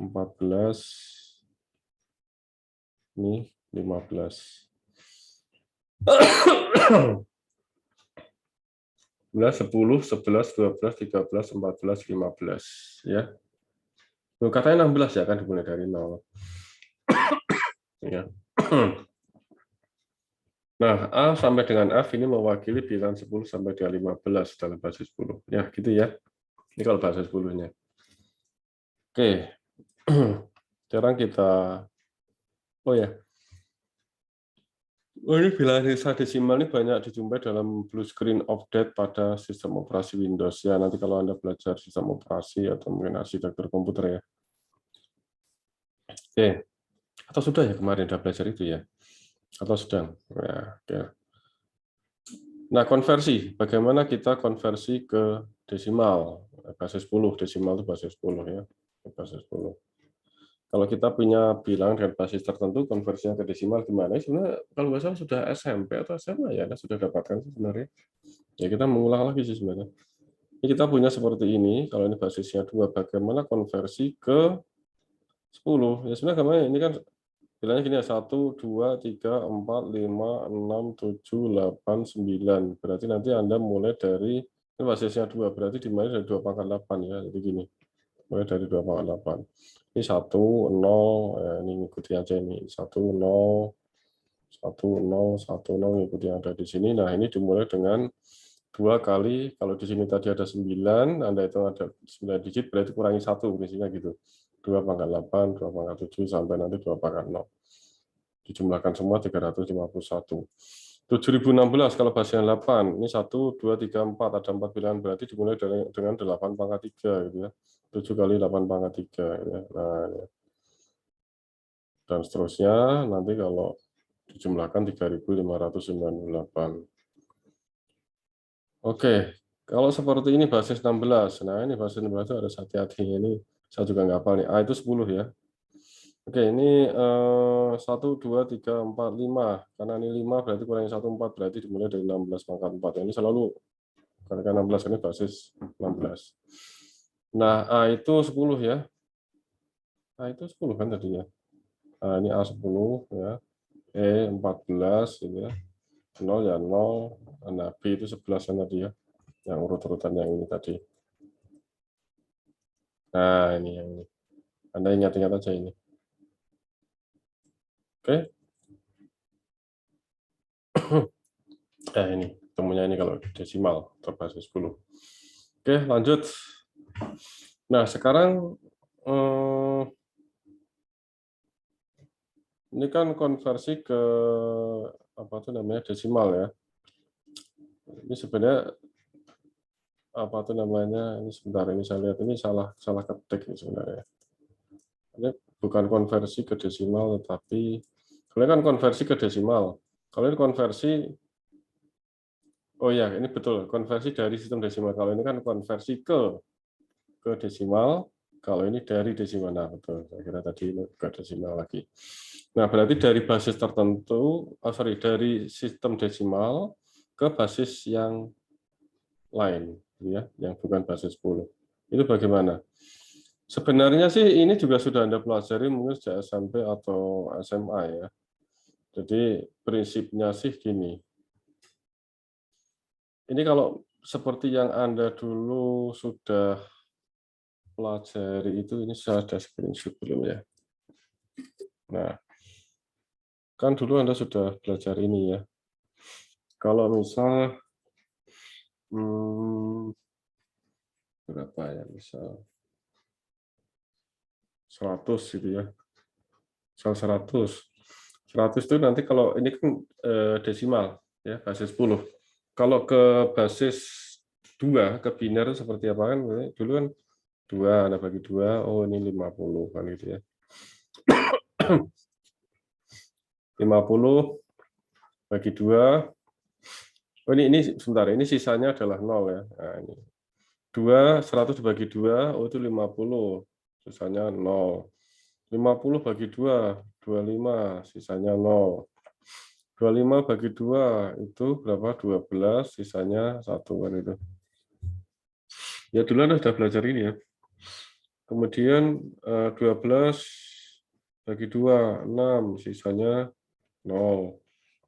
14, ini 15. 10, 11, 12, 13, 14, 15 ya. Katanya 16 ya kan dimulai dari 0. Ya. Nah, A sampai dengan F ini mewakili bilangan 10 sampai dengan 15 dalam basis 10. Ya, gitu ya. Ini kalau basis 10-nya. Oke. Sekarang kita ya. Ini bilangan heksadesimal ini banyak dijumpai dalam blue screen of death pada sistem operasi Windows ya. Nanti kalau Anda belajar sistem operasi atau mungkin arsitektur komputer ya. Oke. Atau sudah ya kemarin sudah belajar itu ya? Atau sedang? Ya, oke. Nah, konversi. Bagaimana kita konversi ke desimal? Basis 10. Desimal itu basis 10 ya. Basis 10. Kalau kita punya bilangan dengan basis tertentu, konversinya ke desimal gimana? Sebenarnya kalau nggak salah sudah SMP atau SMA ya, Anda sudah dapatkan sebenarnya. Ya kita mengulang lagi sih sebenarnya. Ini kita punya seperti ini, kalau ini basisnya 2, bagaimana konversi ke 10? Ya sebenarnya kemarin ini kan bilangnya gini ya, 1, 2, 3, 4, 5, 6, 7, 8, 9. Berarti nanti Anda mulai dari, ini basisnya 2, berarti dimulai dari 2 pangkat 8 ya, jadi gini. Mulai dari 2 pangkat 8. Ini 1, 0, ini ikuti aja ini. 1, 0, 1, 0, 1, 0, ikuti yang ada di sini. Nah, ini dimulai dengan 2 kali, kalau di sini tadi ada 9, Anda itu ada 9 digit, berarti kurangi 1, prinsipnya gitu. 2 pangkat 8, 2 pangkat 7, sampai nanti 2 pangkat 0. Dijumlahkan semua 351. 7016 kalau basisnya 8, ini 1, 2, 3, 4, ada 4 bilangan, berarti dimulai dengan 8 pangkat 3 gitu ya. 7 kali 8 pangkat 3 ya. Nah, ya. Dan seterusnya nanti kalau dijumlahkan 3598. Oke, kalau seperti ini basis 16. Nah, ini basis 16 itu harus hati-hati, ini saya juga nggak hafal nih. A itu 10 ya. Oke, ini 1, 2, 3, 4, 5. Karena ini 5 berarti kurangi 1, 4, berarti dimulai dari 16 pangkat 4. Ini selalu karena 16, ini basis 16. Nah, A itu 10 ya. A itu 10 kan tadinya. Nah, ini A10 ya. E 14 gitu ya. 0 ya 0. Nah, B itu 11 kan tadi ya. Yang urut-urutan yang ini tadi. Nah, ini yang ini. Anda ingat-ingat aja ini. Oke. Ini temunya ini kalau desimal terbasis 10. Oke, lanjut. Nah, sekarang ini kan konversi ke apa tuh namanya desimal ya. Ini sebenarnya apa tuh namanya? Ini sebentar, ini saya lihat ini salah ketik ini sebenarnya. Ini bukan konversi ke desimal, tetapi kalian kan konversi ke desimal. Kalau ini konversi, oh ya, ini betul konversi dari sistem desimal. Kalau ini kan konversi ke desimal. Kalau ini dari desimal, nah betul. Saya kira tadi ini ke desimal lagi. Nah, berarti dari basis tertentu, dari sistem desimal ke basis yang lain, ya, yang bukan basis 10. Itu bagaimana? Sebenarnya sih ini juga sudah Anda pelajari mungkin sejak SMP atau SMA ya. Jadi prinsipnya sih gini. Ini kalau seperti yang Anda dulu sudah pelajari itu, ini saya ada screenshot belum ya? Nah, kan dulu Anda sudah belajar ini ya. Kalau misal berapa ya, misal 100 gitu ya. Misal 100 itu nanti kalau ini kan desimal ya, basis 10. Kalau ke basis 2 ke biner seperti apa kan? Dulu kan 2, Anda bagi 2, oh ini 50 kan gitu ya. 50 bagi 2. Oh ini sebentar, ini sisanya adalah 0 ya. Nah, ini 100 dibagi 2, oh itu 50, sisanya 0. 50 bagi 2, 25, sisanya 0. 25 bagi 2, itu berapa? 12, sisanya 1 kan itu. Ya dulu Anda sudah belajar ini ya. Kemudian 12 bagi 2, 6, sisanya 0.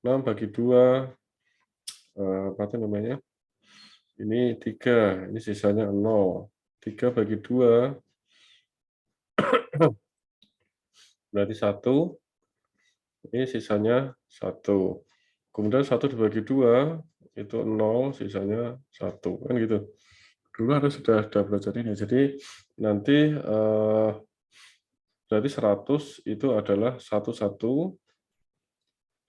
6 bagi 2, apa itu namanya? Ini 3, ini sisanya 0. 3 bagi 2, berarti 1, ini sisanya 1. Kemudian 1 dibagi 2, itu 0, sisanya 1. Kan gitu. Dulu harus sudah belajar ini. Jadi nanti berarti 100 itu adalah 11,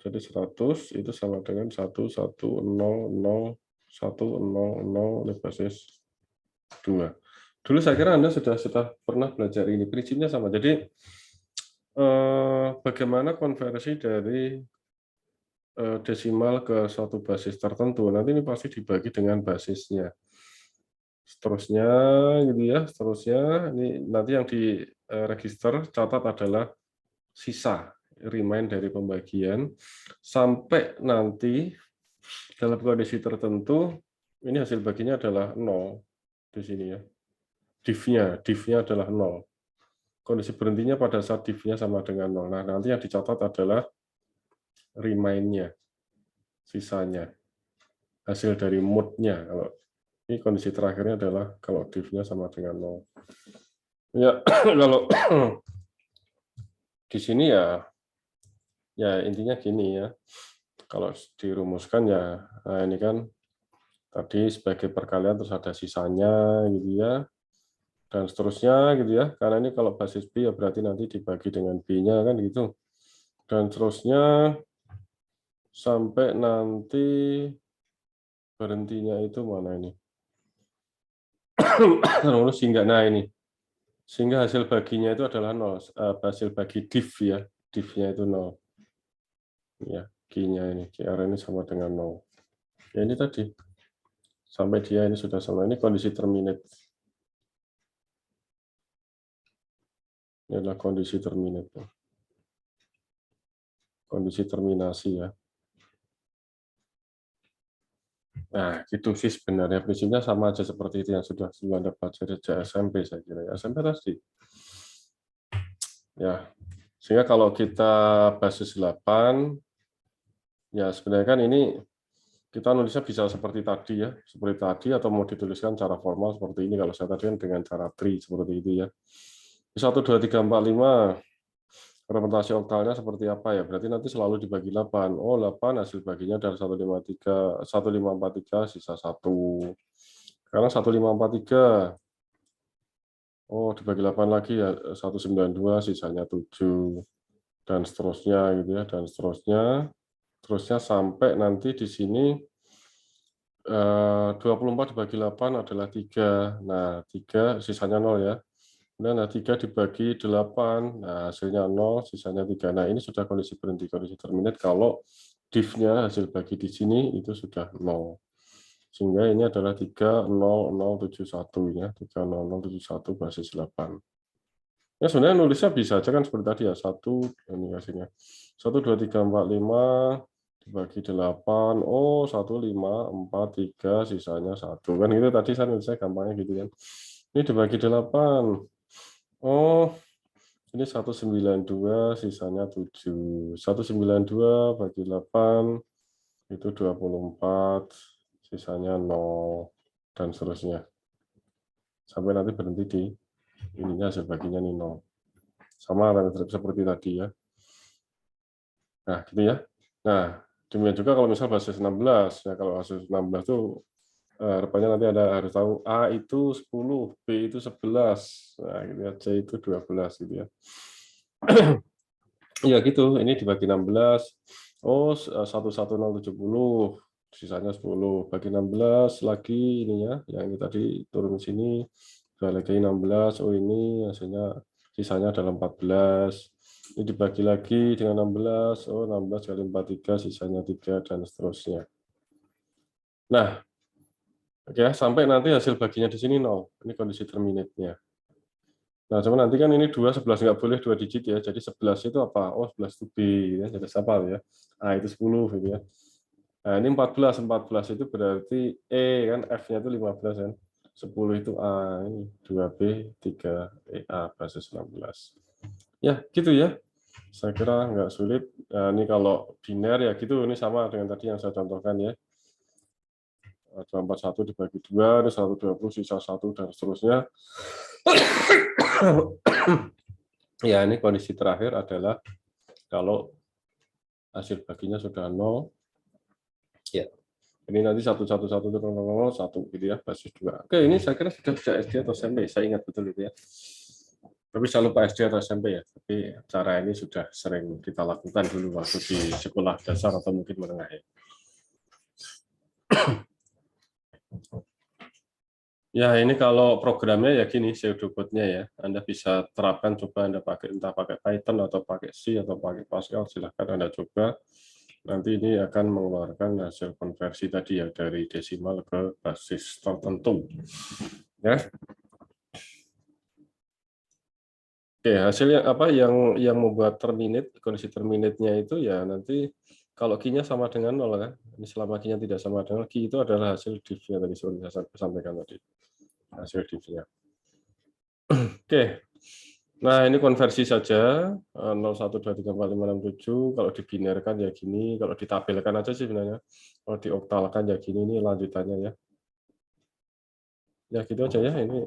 jadi 100 itu sama dengan 1100100100 basis 2. Dulu saya kira Anda sudah pernah belajar ini. Prinsipnya sama. Jadi bagaimana konversi dari desimal ke suatu basis tertentu. Nanti ini pasti dibagi dengan basisnya. Seterusnya gitu ya, seterusnya ini nanti yang di register catat adalah sisa remind dari pembagian sampai nanti dalam kondisi tertentu ini hasil baginya adalah 0 di sini ya. Div-nya adalah 0. Kondisi berhentinya pada saat div-nya sama dengan 0. Nah, nanti yang dicatat adalah remind-nya, sisanya. Hasil dari mode-nya. Kalau ini kondisi terakhirnya adalah kalau div-nya sama dengan 0. Ya, kalau di sini ya intinya gini ya. Kalau dirumuskan ya, nah ini kan tadi sebagai perkalian terus ada sisanya gitu ya. Dan seterusnya gitu ya. Karena ini kalau basis B ya berarti nanti dibagi dengan B-nya kan gitu. Dan seterusnya sampai nanti berhentinya itu mana ini? Sehingga nah ini. Sehingga hasil baginya itu adalah 0. Hasil bagi div ya. Div-nya itu 0. Ya, Q-nya ini, QR ini sama dengan 0. Ya ini tadi. Sampai dia ini sudah sama. Ini kondisi terminate. Ini adalah kondisi terminate. Kondisi terminasi ya. Nah, gitu sih sebenarnya prinsipnya sama aja seperti itu yang sudah Anda pelajari sejak SMP saya kira. SMP tadi. Ya. Sehingga kalau kita basis 8 ya sebenarnya kan ini kita nulisnya bisa seperti tadi ya, seperti tadi atau mau dituliskan cara formal seperti ini kalau saya tadi kan dengan cara tree seperti itu ya. 1, 2, 3, 4, 5. Representasi oktalnya seperti apa ya? Berarti nanti selalu dibagi 8. Oh, 8 hasil baginya adalah 153, 1543 sisa 1. Sekarang 1543. Oh, dibagi 8 lagi ya, 192 sisanya 7. Dan seterusnya gitu ya, dan seterusnya. Terusnya sampai nanti di sini 24 dibagi 8 adalah 3. Nah, 3 sisanya 0 ya. Nah, 3 dibagi 8, nah hasilnya 0, sisanya 3. Nah, ini sudah kondisi berhenti, kondisi terminate kalau diff-nya hasil bagi di sini itu sudah 0. Sehingga ini adalah 30071 ya, 30071 basis 8. Ya sebenarnya nulisnya bisa aja kan seperti tadi ya, 1 ini hasilnya. 1, 2, 3, 4, 5 dibagi 8, oh 1, 5, 4, 3, sisanya 1. Kan itu tadi saya nulisnya gampangnya gitu kan. Ini dibagi 8. Oh, ini 192, sisanya 7. 192 bagi 8, itu 24, sisanya 0, dan seterusnya. Sampai nanti berhenti di ininya hasil baginya nih 0. Sama seperti tadi ya. Nah, gitu ya. Nah, demikian juga kalau misal basis 16. Ya, kalau basis 16 itu rupanya nanti ada harus tahu A itu 10, B itu 11. Nah, gitu ya. C itu 12 gitu ya. Ya gitu, ini dibagi 16. Oh, 11070, sisanya 10. Bagi 16 lagi ininya, yang ini tadi turun ke sini, lagi 16. Oh, ini hasilnya sisanya adalah 14. Ini dibagi lagi dengan 16. Oh, 16 kali 43, sisanya 3, dan seterusnya. Nah, oke, sampai nanti hasil baginya di sini 0. Ini kondisi terminate-nya. Nah, cuma nanti kan ini 2, 11 nggak boleh 2 digit ya. Jadi 11 itu apa? Oh, 11 itu B, ya. Jadi apa ya? A itu 10 gitu ya. Nah, ini 14. 14 itu berarti E kan, F-nya itu 15 kan. 10 itu A, ini 2B, 3EA basis 16. Ya, gitu ya. Saya kira nggak sulit. Nah, ini kalau biner ya gitu, ini sama dengan tadi yang saya contohkan ya. 241 dibagi 2, ini 120 sisa 1, dan seterusnya. Ya, ini kondisi terakhir adalah kalau hasil baginya sudah 0, ya. Ini nanti 111 itu 1 gitu ya, basis 2. Oke, ini saya kira sudah bisa SD atau SMP, saya ingat betul itu ya. Tapi saya lupa SD atau SMP ya, tapi cara ini sudah sering kita lakukan dulu waktu di sekolah dasar atau mungkin menengah ya. Ya, ini kalau programnya ya gini, pseudocode-nya ya. Anda bisa terapkan, coba Anda pakai, entah pakai Python atau pakai C atau pakai Pascal, silahkan Anda coba. Nanti ini akan mengeluarkan hasil konversi tadi ya, dari desimal ke basis tertentu. Ya. Oke, hasilnya apa yang membuat terminate, kondisi terminate-nya itu ya nanti kalau key-nya sama dengan 0 kan. Ini selama key-nya tidak sama dengan key itu adalah hasil diff-nya tadi saya sampaikan tadi. Hasil diff-nya. Oke. Nah, ini konversi saja 01234567. Kalau dibinerkan ya gini, kalau ditabelkan aja sih sebenarnya. Kalau dioktalkan ya gini, ini lanjutannya ya. Ya gitu aja ya, ini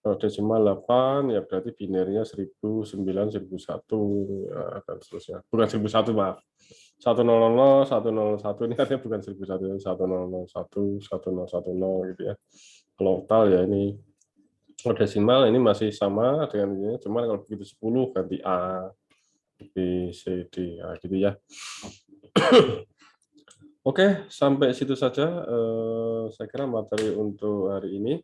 kalau desimal 8 ya berarti binernya 1009, 1001 ya, dan seterusnya. Bukan 1001, maaf. 100, 101 ini artinya bukan 1001, 1001, 1010 gitu ya. Kalau oktal ya ini kalau desimal ini masih sama dengan ini, cuma kalau begitu 10 ganti A, B, C, D, nah, gitu ya. Oke, sampai situ saja saya kira materi untuk hari ini.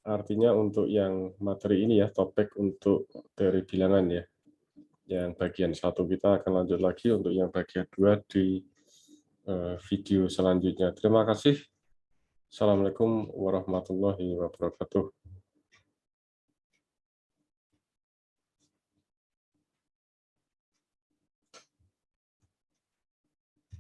Artinya untuk yang materi ini ya, topik untuk teori bilangan ya. Yang bagian 1 kita akan lanjut lagi untuk yang bagian 2 di video selanjutnya. Terima kasih. Assalamualaikum warahmatullahi wabarakatuh.